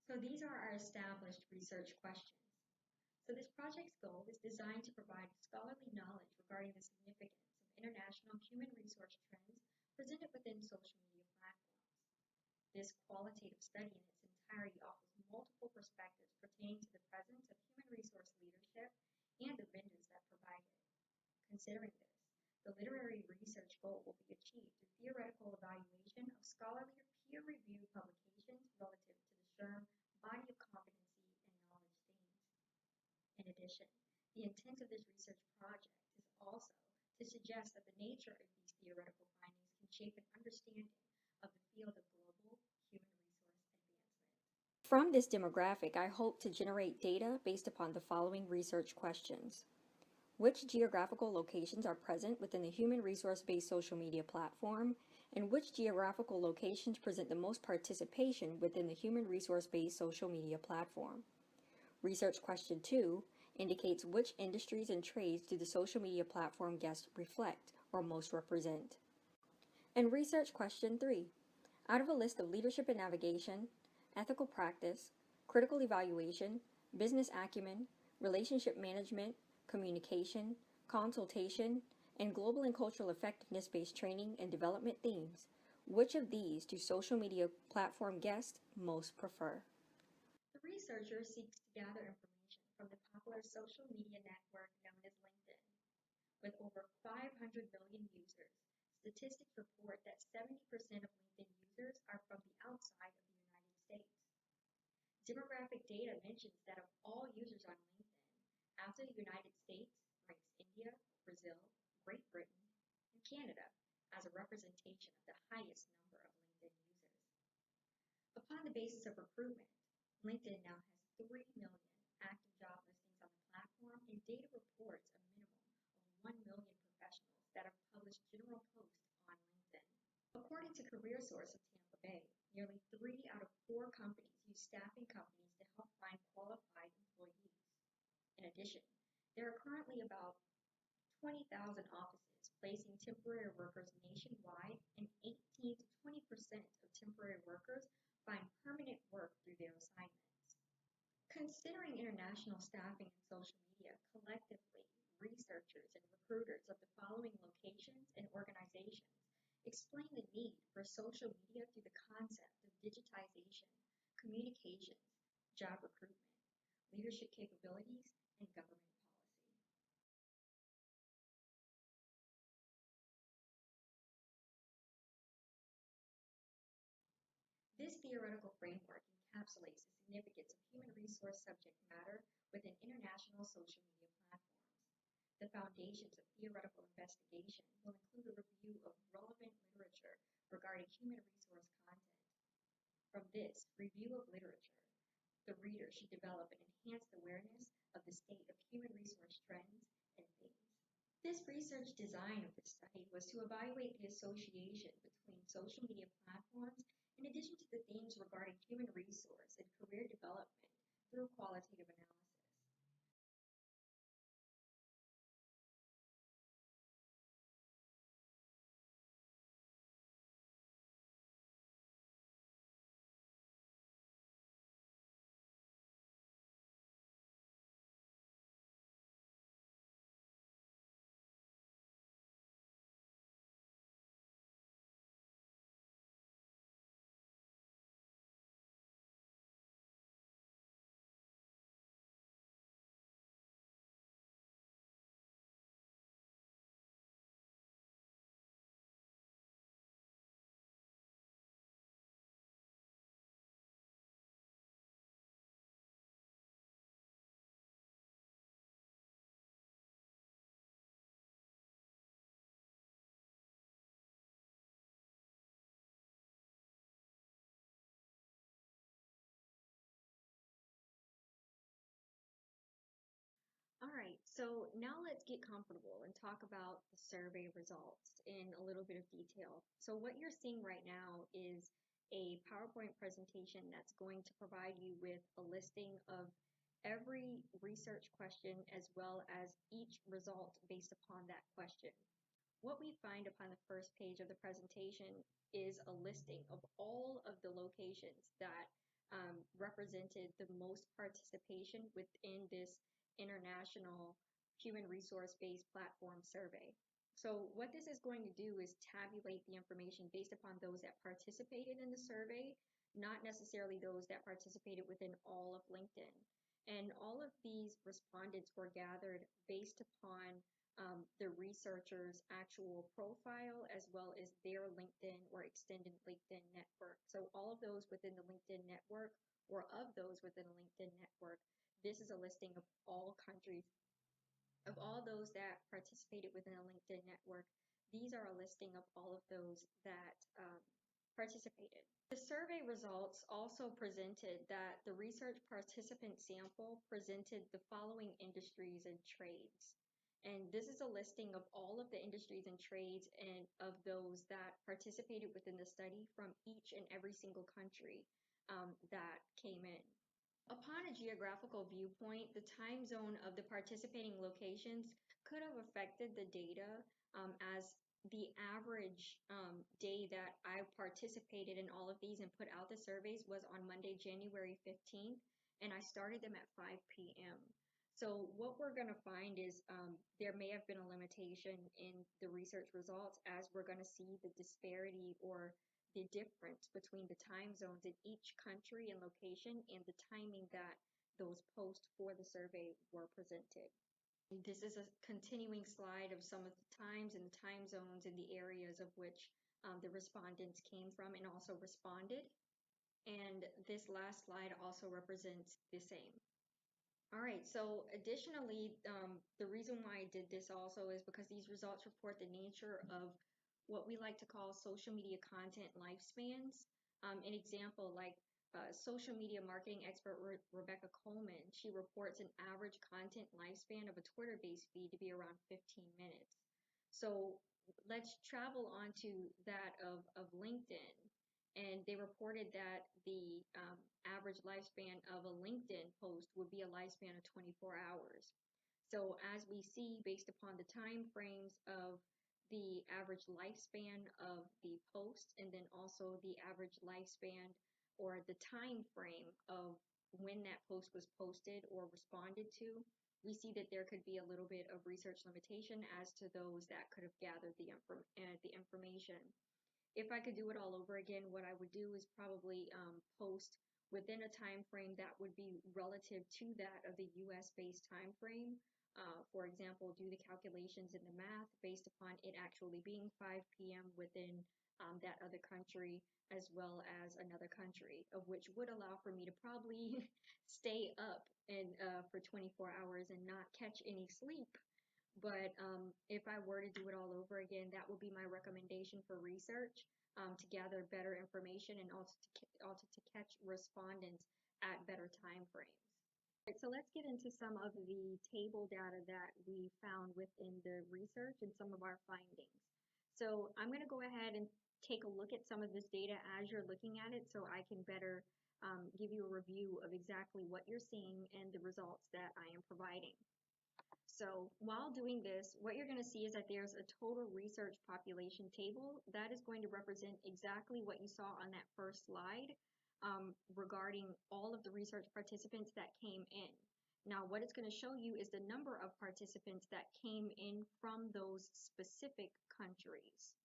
So these are our established research questions. So this project's goal is designed to provide scholarly knowledge regarding the significance of international human resource trends presented within social media platforms. This qualitative study in its entirety offers multiple perspectives pertaining to the presence of human resource leadership and the vendors that provide it. Considering this, the literary research goal will be achieved through theoretical evaluation of scholarly or peer-reviewed publications relative to the SHRM body of competency and knowledge themes. In addition, the intent of this research project is also to suggest that the nature of these theoretical findings can shape an understanding of the field of global human resource advancement. From this demographic, I hope to generate data based upon the following research questions. Which geographical locations are present within the human resource-based social media platform, and which geographical locations present the most participation within the human resource-based social media platform? Research question 2 indicates which industries and trades do the social media platform guests reflect or most represent. And research question 3, out of a list of leadership and navigation, ethical practice, critical evaluation, business acumen, relationship management, communication, consultation, and global and cultural effectiveness-based training and development themes, which of these do social media platform guests most prefer? The researcher seeks to gather information from the popular social media network known as LinkedIn. With over 500 million users, statistics report that 70% of LinkedIn users are from the outside of the United States. Demographic data mentions that of all users on LinkedIn, after the United States ranks India, Brazil, Great Britain, and Canada as a representation of the highest number of LinkedIn users. Upon the basis of recruitment, LinkedIn now has 3 million active job listings on the platform, and data reports a minimum of 1 million professionals that have published general posts on LinkedIn. According to CareerSource of Tampa Bay, nearly 3 out of 4 companies use staffing companies to help find qualified employees. In addition, there are currently about 20,000 offices placing temporary workers nationwide, and 18 to 20% of temporary workers find permanent work through their assignments. Considering international staffing and social media, collectively, researchers and recruiters of the following locations and organizations explain the need for social media through the concept of digitization, communications, job recruitment, leadership capabilities, and government This theoretical framework encapsulates the significance of human resource subject matter within international social media platforms. The foundations of theoretical investigation will include a review of relevant literature regarding human resource content. From this review of literature, the reader should develop an enhanced awareness of the state of human resource trends and themes. This research design of the study was to evaluate the association between social media platforms in addition to the themes regarding human resource and career development through qualitative analysis. All right, so now let's get comfortable and talk about the survey results in a little bit of detail. So what you're seeing right now is a PowerPoint presentation that's going to provide you with a listing of every research question as well as each result based upon that question. What we find upon the first page of the presentation is a listing of all of the locations that represented the most participation within this international human resource-based platform survey. So what this is going to do is tabulate the information based upon those that participated in the survey, not necessarily those that participated within all of LinkedIn. And all of these respondents were gathered based upon the researcher's actual profile as well as their LinkedIn or extended LinkedIn network. So all of those within the LinkedIn network or of those within the LinkedIn network, this is a listing of all countries, of all those that participated within a LinkedIn network. These are a listing of all of those that participated. The survey results also presented that the research participant sample presented the following industries and trades. And this is a listing of all of the industries and trades and of those that participated within the study from each and every single country that came in. Upon a geographical viewpoint, the time zone of the participating locations could have affected the data as the average day that I participated in all of these and put out the surveys was on Monday, January 15th, and I started them at 5 p.m. So what we're going to find is there may have been a limitation in the research results as we're going to see the disparity or the difference between the time zones in each country and location and the timing that those posts for the survey were presented. This is a continuing slide of some of the times and the time zones in the areas of which the respondents came from and also responded. And this last slide also represents the same. All right, so additionally, the reason why I did this also is because these results report the nature of what we like to call social media content lifespans. An example, like social media marketing expert Rebecca Coleman, she reports an average content lifespan of a Twitter-based feed to be around 15 minutes. So let's travel onto that of LinkedIn. And they reported that the average lifespan of a LinkedIn post would be a lifespan of 24 hours. So as we see, based upon the time frames of the average lifespan of the post and then also the average lifespan or the time frame of when that post was posted or responded to, we see that there could be a little bit of research limitation as to those that could have gathered the information. If I could do it all over again, what I would do is probably post within a time frame that would be relative to that of the US-based time frame. For example, do the calculations in the math based upon it actually being 5 p.m. within that other country as well as another country, of which would allow for me to probably stay up and for 24 hours and not catch any sleep. But if I were to do it all over again, that would be my recommendation for research, to gather better information and also to catch respondents at better time frames. Right, so let's get into some of the table data that we found within the research and some of our findings. So I'm going to go ahead and take a look at some of this data as you're looking at it so I can better give you a review of exactly what you're seeing and the results that I am providing. So while doing this, what you're going to see is that there's a total research population table that is going to represent exactly what you saw on that first slide, regarding all of the research participants that came in. Now, what it's going to show you is the number of participants that came in from those specific countries.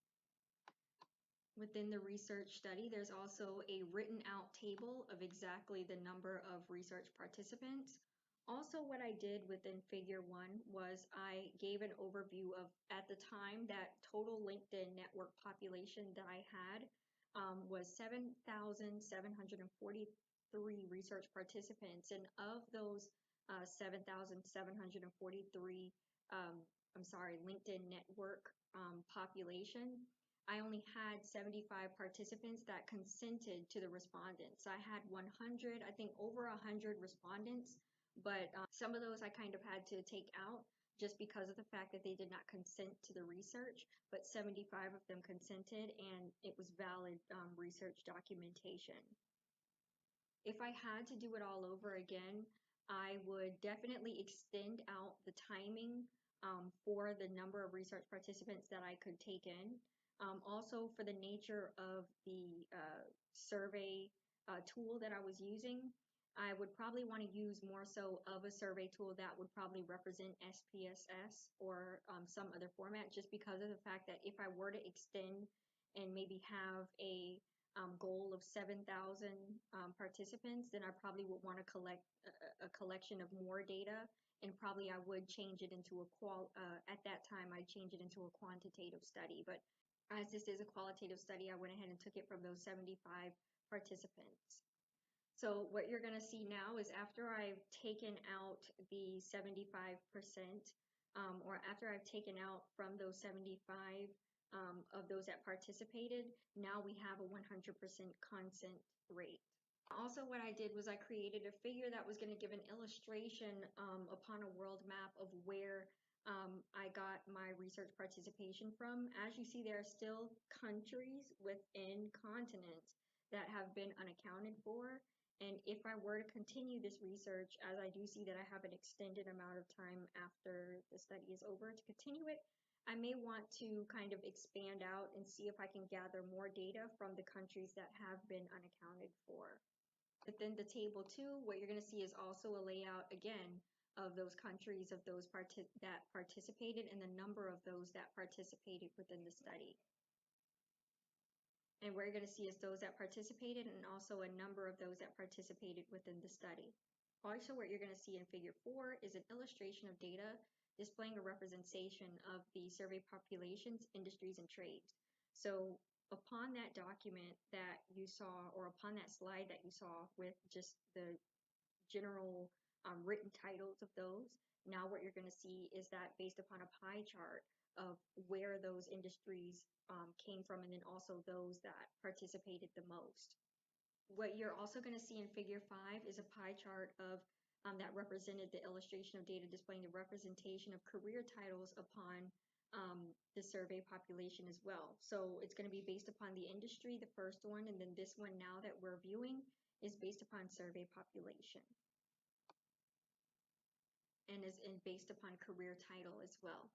Within the research study, there's also a written out table of exactly the number of research participants. Also, what I did within figure 1 was I gave an overview of, at the time, that total LinkedIn network population that I had was 7,743 research participants. And of those 7,743, LinkedIn network population, I only had 75 participants that consented to the respondents. I had 100, I think over 100 respondents, but some of those I kind of had to take out just because of the fact that they did not consent to the research, but 75 of them consented and it was valid research documentation. If I had to do it all over again, I would definitely extend out the timing for the number of research participants that I could take in. Also, for the nature of the survey tool that I was using, I would probably want to use more so of a survey tool that would probably represent SPSS or some other format, just because of the fact that if I were to extend and maybe have a goal of 7,000 participants, then I probably would want to collect a collection of more data, and probably I would change it into at that time I'd change it into a quantitative study. But as this is a qualitative study, I went ahead and took it from those 75 participants. So what you're going to see now is after I've taken out the 75%, or after I've taken out from those 75 of those that participated, now we have a 100% consent rate. Also, what I did was I created a figure that was going to give an illustration upon a world map of where I got my research participation from. As you see, there are still countries within continents that have been unaccounted for. And if I were to continue this research, as I do see that I have an extended amount of time after the study is over to continue it, I may want to kind of expand out and see if I can gather more data from the countries that have been unaccounted for. Within the table 2, what you're going to see is also a layout again of those countries of those that participated and the number of those that participated within the study. And what you're going to see is those that participated and also a number of those that participated within the study. Also, what you're going to see in figure 4 is an illustration of data displaying a representation of the survey populations, industries, and trades. So upon that document that you saw, or upon that slide that you saw with just the general written titles of those, now what you're going to see is that based upon a pie chart of where those industries came from, and then also those that participated the most. What you're also going to see in figure 5 is a pie chart of that represented the illustration of data displaying the representation of career titles upon the survey population as well. So it's going to be based upon the industry, the first one, and then this one now that we're viewing is based upon survey population. And is based upon career title as well.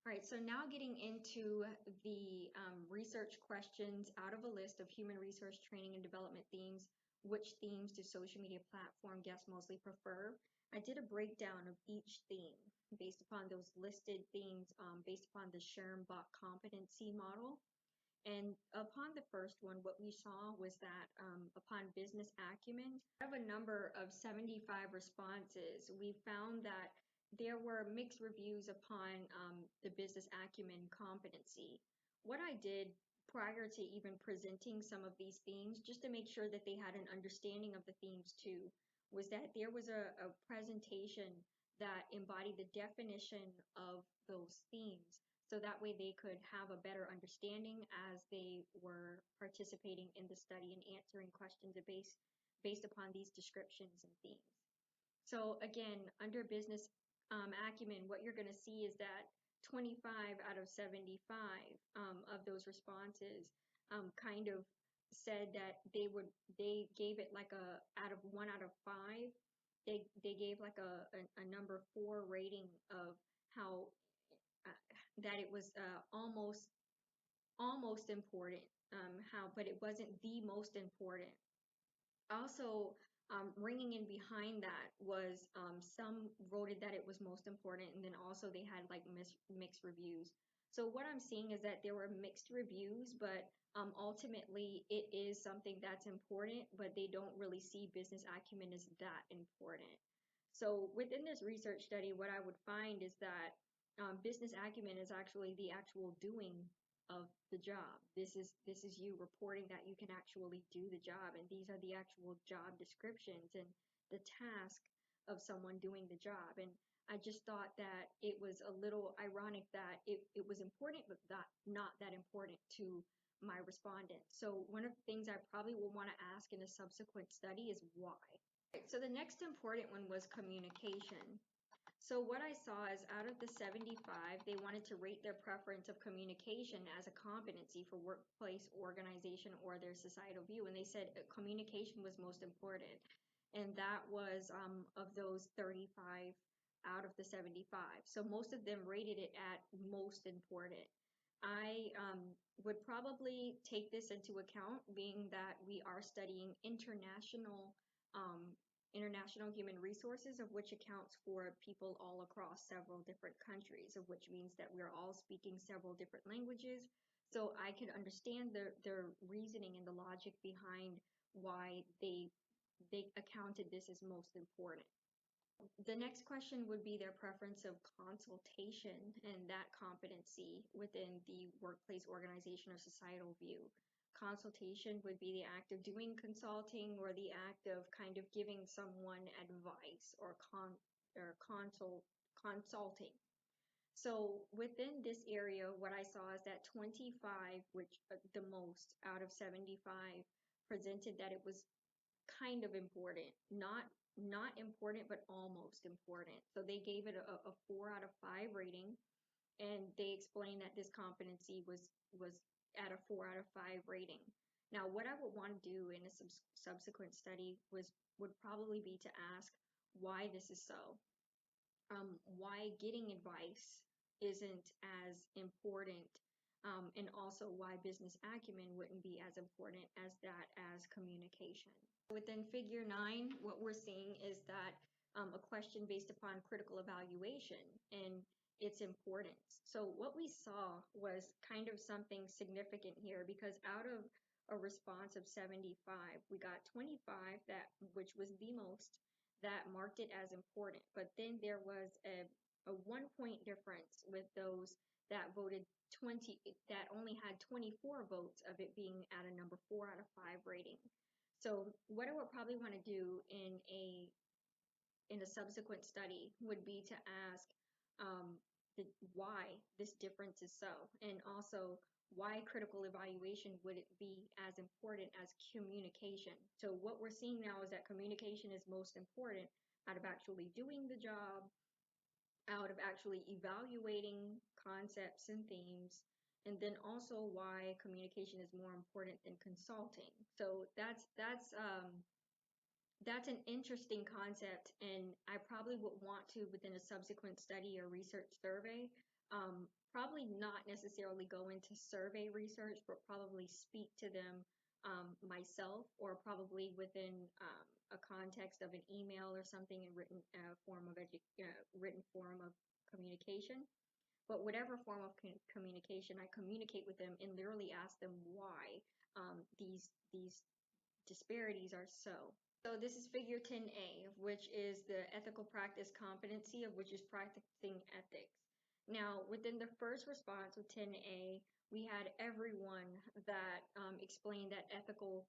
All right, so now getting into the research questions out of a list of human resource training and development themes. Which themes do social media platform guests mostly prefer? I did a breakdown of each theme based upon those listed themes, based upon the Schoenbach competency model. And upon the first one, what we saw was that upon business acumen, out of a number of 75 responses, we found that there were mixed reviews upon the business acumen competency. What I did prior to even presenting some of these themes, just to make sure that they had an understanding of the themes too, was that there was a presentation that embodied the definition of those themes. So that way they could have a better understanding as they were participating in the study and answering questions based upon these descriptions and themes. So again, under business acumen, what you're going to see is that 25 out of 75 of those responses kind of said that they gave it like a out of 1 out of 5. They gave like a number 4 rating of how uh, that it was almost important, but it wasn't the most important. Also, ringing in behind that was some voted that it was most important, and then also they had like mixed reviews. So what I'm seeing is that there were mixed reviews, but ultimately it is something that's important, but they don't really see business acumen as that important. So within this research study, what I would find is that business acumen is actually the actual doing of the job. This is you reporting that you can actually do the job, and these are the actual job descriptions and the task of someone doing the job. And I just thought that it was a little ironic that it was important, but not that important to my respondents. So one of the things I probably will want to ask in a subsequent study is why. Right, so the next important one was communication. So what I saw is out of the 75, they wanted to rate their preference of communication as a competency for workplace organization or their societal view. And they said communication was most important. And that was of those 35 out of the 75. So most of them rated it at most important. I would probably take this into account, being that we are studying um, international human resources, of which accounts for people all across several different countries, of which means that we're all speaking several different languages. So I could understand their reasoning and the logic behind why they accounted this as most important. The next question would be their preference of consultation and that competency within the workplace organization or societal view. Consultation would be the act of doing consulting or the act of kind of giving someone advice or consulting. So within this area, what I saw is that 25, which the most out of 75, presented that it was kind of important, not important, but almost important. So they gave it a 4 out of 5 rating, and they explained that this competency was at a 4 out of 5 rating. Now, what I would want to do in a subsequent study would probably be to ask why this is so. Why getting advice isn't as important, and also why business acumen wouldn't be as important as that as communication. Within figure 9, what we're seeing is that a question based upon critical evaluation and its importance. So what we saw was kind of something significant here, because out of a response of 75, we got 25 which was the most, that marked it as important. But then there was a 1 point difference with those that voted 20, that only had 24 votes of it being at a number 4 out of 5 rating. So what I would probably want to do in a subsequent study would be to ask why this difference is so, and also why critical evaluation would it be as important as communication. So what we're seeing now is that communication is most important out of actually doing the job, out of actually evaluating concepts and themes, and then also why communication is more important than consulting. So that's an interesting concept, and I probably would want to, within a subsequent study or research survey, probably not necessarily go into survey research, but probably speak to them myself, or probably within a context of an email or something in written written form of communication. But whatever form of communication, I communicate with them and literally ask them why these disparities are so. So this is figure 10A, which is the ethical practice competency, of which is practicing ethics. Now, within the first response with 10A, we had everyone that explained that ethical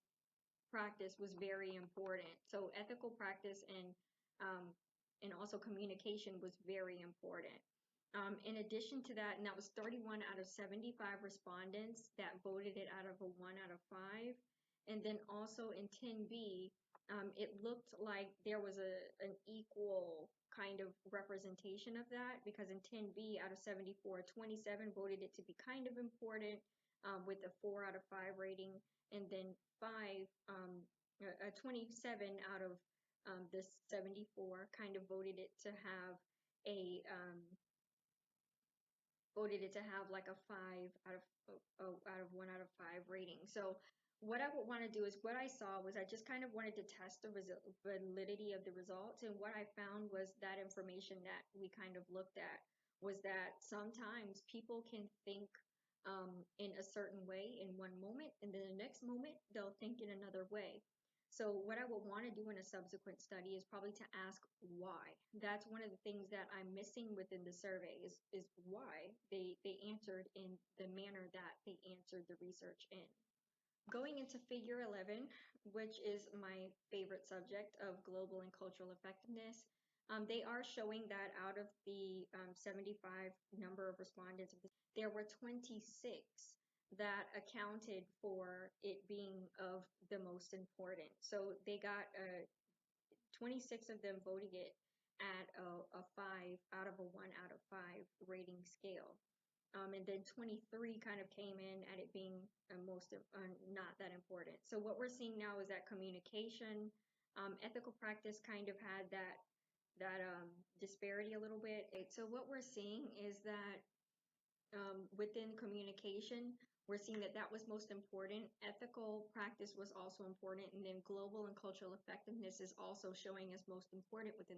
practice was very important. So ethical practice um, and also communication was very important. In addition to that, and that was 31 out of 75 respondents that voted it out of a 1 out of 5. And then also in 10B, it looked like there was an equal kind of representation of that, because in 10B out of 74, 27 voted it to be kind of important with a 4 out of 5 rating, and then 27 out of the 74 kind of a um, voted it to have like a 5 out of 1 out of 5 rating. So what I would want to do is, what I saw was, I just kind of wanted to test the validity of the results, and what I found was that information that we kind of looked at was that sometimes people can think in a certain way in one moment, and then the next moment they'll think in another way. So what I would want to do in a subsequent study is probably to ask why. That's one of the things that I'm missing within the survey is why they answered in the manner that they answered the research in. Going into figure 11, which is my favorite subject of global and cultural effectiveness, they are showing that out of the 75 number of respondents, there were 26 that accounted for it being of the most important. So they got 26 of them voting it at a 5 out of a 1 out of 5 rating scale. And then 23 kind of came in at it being most not that important. So what we're seeing now is that communication, ethical practice kind of had that disparity a little bit. So what we're seeing is that within communication, we're seeing that that was most important. Ethical practice was also important, and then global and cultural effectiveness is also showing as most important within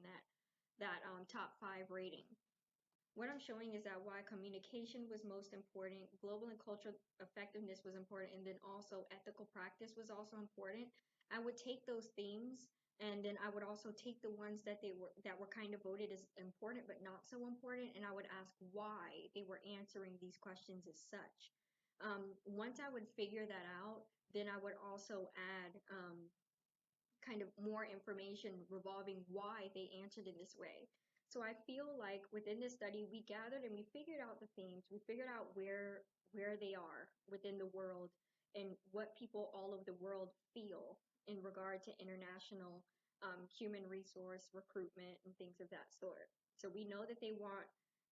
that top 5 rating. What I'm showing is that why communication was most important, global and cultural effectiveness was important, and then also ethical practice was also important. I would take those themes, and then I would also take the ones that were kind of voted as important but not so important, and I would ask why they were answering these questions as such. Once I would figure that out, then I would also add kind of more information revolving why they answered in this way. So I feel like within this study, we gathered and we figured out the themes, we figured out where they are within the world and what people all over the world feel in regard to international human resource recruitment and things of that sort. So we know that they want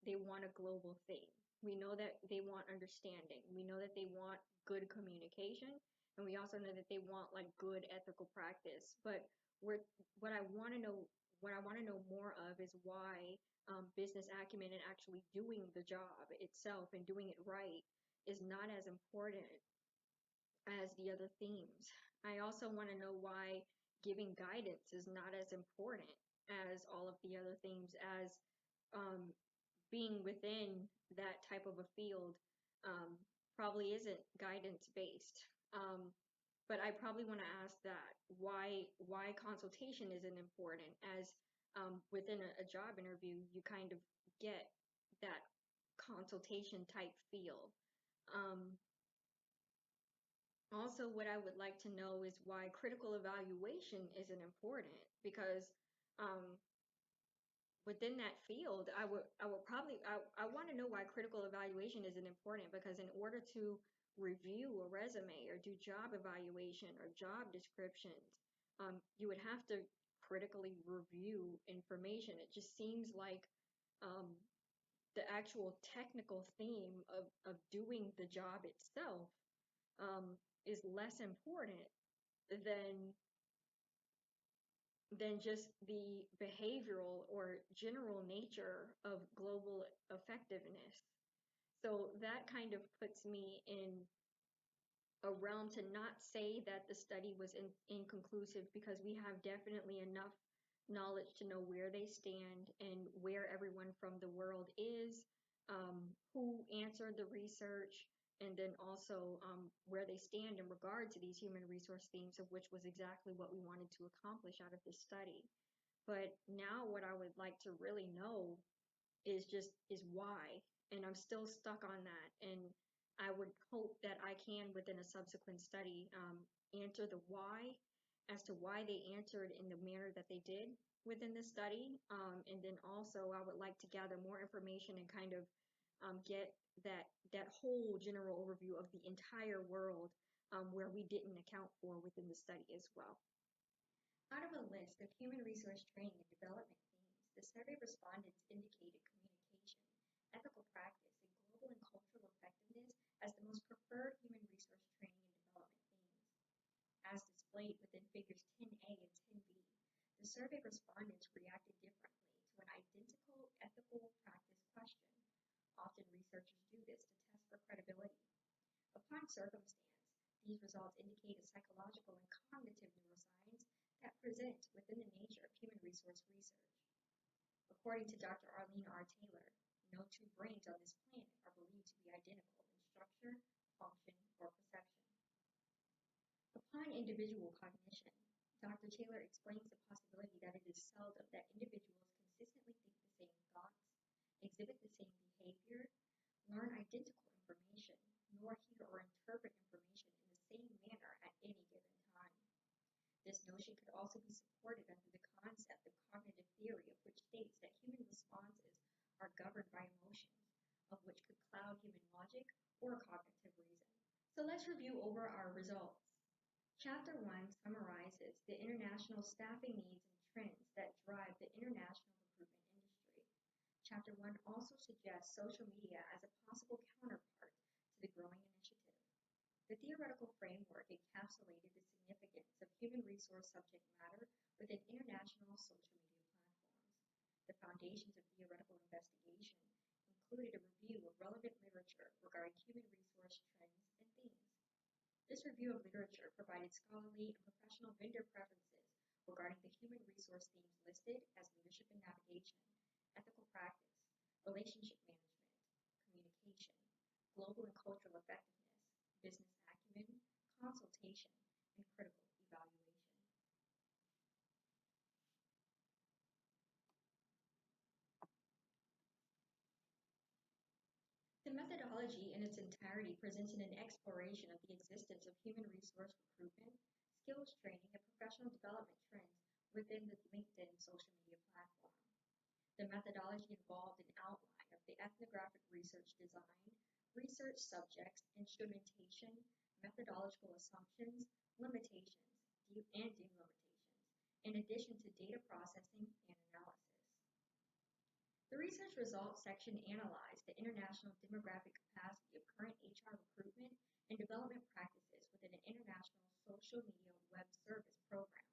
a global theme. We know that they want understanding. We know that they want good communication, and we also know that they want like good ethical practice. But we're, what I want to know, what I want to know more of is why business acumen and actually doing the job itself and doing it right is not as important as the other themes. I also want to know why giving guidance is not as important as all of the other themes, as um, being within that type of a field um, probably isn't guidance based. But I probably want to ask that why consultation isn't important, as within a job interview you kind of get that consultation type feel. Um, Also, what I would like to know is why critical evaluation isn't important, because um, within that field, I want to know why critical evaluation isn't important, because in order to review a resume or do job evaluation or job descriptions, you would have to critically review information. It just seems like um, the actual technical theme of doing the job itself um, is less important than than just the behavioral or general nature of global effectiveness. So that kind of puts me in a realm to not say that the study was inconclusive, because we have definitely enough knowledge to know where they stand and where everyone from the world is, who answered the research, and then also where they stand in regard to these human resource themes, of which was exactly what we wanted to accomplish out of this study. But now what I would like to really know is why. and I'm still stuck on that. And I would hope that I can, within a subsequent study, answer the why as to why they answered in the manner that they did within the study. And then also, I would like to gather more information and kind of get that whole general overview of the entire world where we didn't account for within the study as well. Out of a list of human resource training and development themes, the survey respondents indicated communication, ethical practice, and global and cultural effectiveness as the most preferred human resource training and development themes. As displayed within figures 10A and 10B, the survey respondents reacted differently to an identical ethical practice question. Often researchers do this to test for credibility. Upon circumstance, these results indicate a psychological and cognitive neuroscience that present within the nature of human resource research. According to Dr. Arlene R. Taylor, no two brains on this planet are believed to be identical in structure, function, or perception. Upon individual cognition, Dr. Taylor explains the possibility that it is seldom that individuals consistently think the same thoughts, exhibit the same behavior, learn identical information, nor hear or interpret information in the same manner at any given time. This notion could also be supported under the concept of cognitive theory, of which states that human responses are governed by emotions, of which could cloud human logic or cognitive reason. So let's review over our results. Chapter 1 summarizes the international staffing needs and trends that drive the international recruitment industry. Chapter 1 also suggests social media as a possible counterpart to the growing initiative. The theoretical framework encapsulated the significance of human resource subject matter within international social media platforms. The foundations of theoretical investigation included a review of relevant literature regarding human resource trends and themes. This review of literature provided scholarly and professional vendor preferences regarding the human resource themes listed as leadership and navigation, ethical practice, relationship management, communication, global and cultural effectiveness, business acumen, consultation, and critical evaluation. The methodology in its entirety presented an exploration of the existence of human resource recruitment, skills training, and professional development trends within the LinkedIn social media platform. The methodology involved an outline of the ethnographic research design, research subjects, instrumentation, methodological assumptions, limitations, and delimitations, in addition to data processing and analysis. The research results section analyzed the international demographic capacity of current HR recruitment and development practices within an international social media web service program.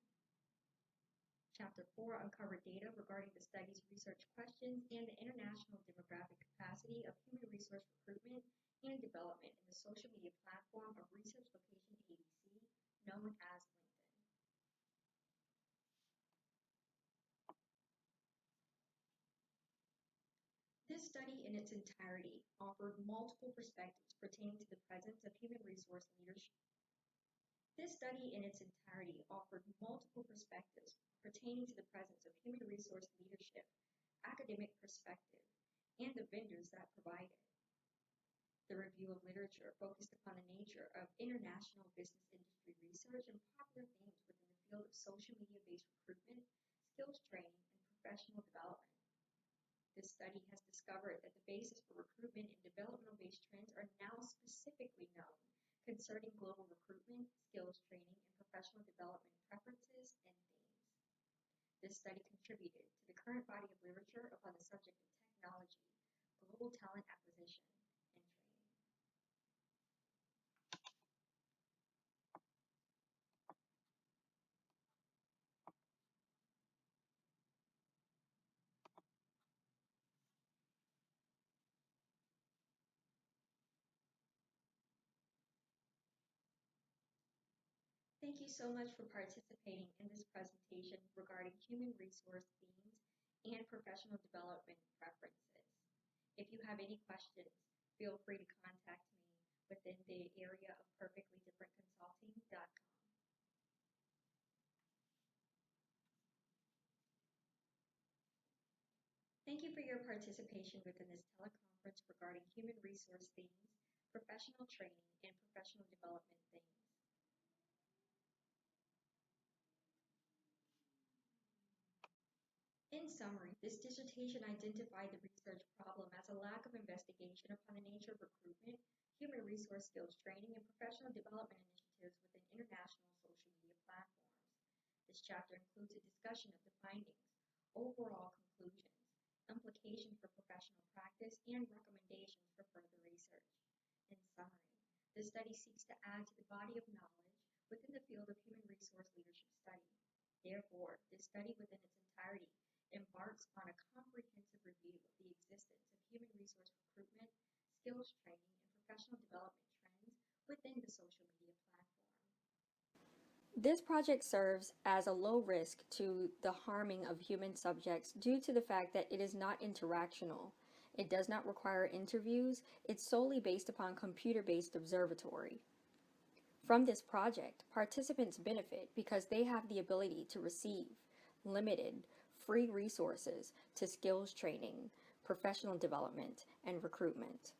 Chapter 4 uncovered data regarding the study's research questions and the international demographic capacity of human resource recruitment and development in the social media platform of Research Location ABC, known as LinkedIn. This study in its entirety offered multiple perspectives pertaining to the presence of human resource leadership. This study in its entirety offered multiple perspectives pertaining to the presence of human resource leadership, academic perspective, and the vendors that provide it. The review of literature focused upon the nature of international business industry research and popular themes within the field of social media-based recruitment, skills training, and professional development. This study has discovered that the basis for recruitment and developmental-based trends are now specifically known concerning global recruitment, skills training, and professional development preferences and themes. This study contributed to the current body of literature upon the subject of technology, global talent acquisition, and training. Thank you so much for participating in this presentation regarding human resource themes and professional development preferences. If you have any questions, feel free to contact me within the area of perfectlydifferentconsulting.com. Thank you for for your participation within this teleconference regarding human resource themes, professional training, and professional development themes. In summary, this dissertation identified the research problem as a lack of investigation upon the nature of recruitment, human resource skills training, and professional development initiatives within international social media platforms. This chapter includes a discussion of the findings, overall conclusions, implications for professional practice, and recommendations for further research. In summary, the study seeks to add to the body of knowledge within the field of human resource leadership study. Therefore, this study within its entirety embarks on a comprehensive review of the existence of human resource recruitment, skills training, and professional development trends within the social media platform. This project serves as a low risk to the harming of human subjects due to the fact that it is not interactional. It does not require interviews. It's solely based upon computer-based observatory. From this project, participants benefit because they have the ability to receive limited, free resources to skills training, professional development, and recruitment.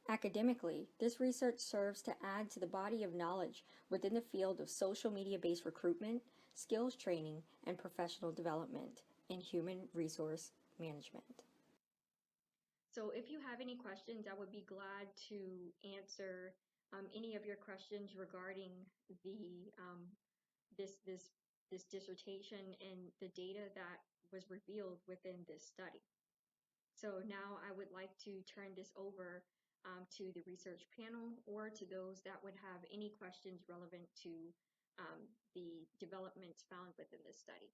Academically, this research serves to add to the body of knowledge within the field of social media-based recruitment, skills training, and professional development in human resource management. So if you have any questions, I would be glad to answer any of your questions regarding the this dissertation and the data that was revealed within this study. So now I would like to turn this over to the research panel or to those that would have any questions relevant to the developments found within this study.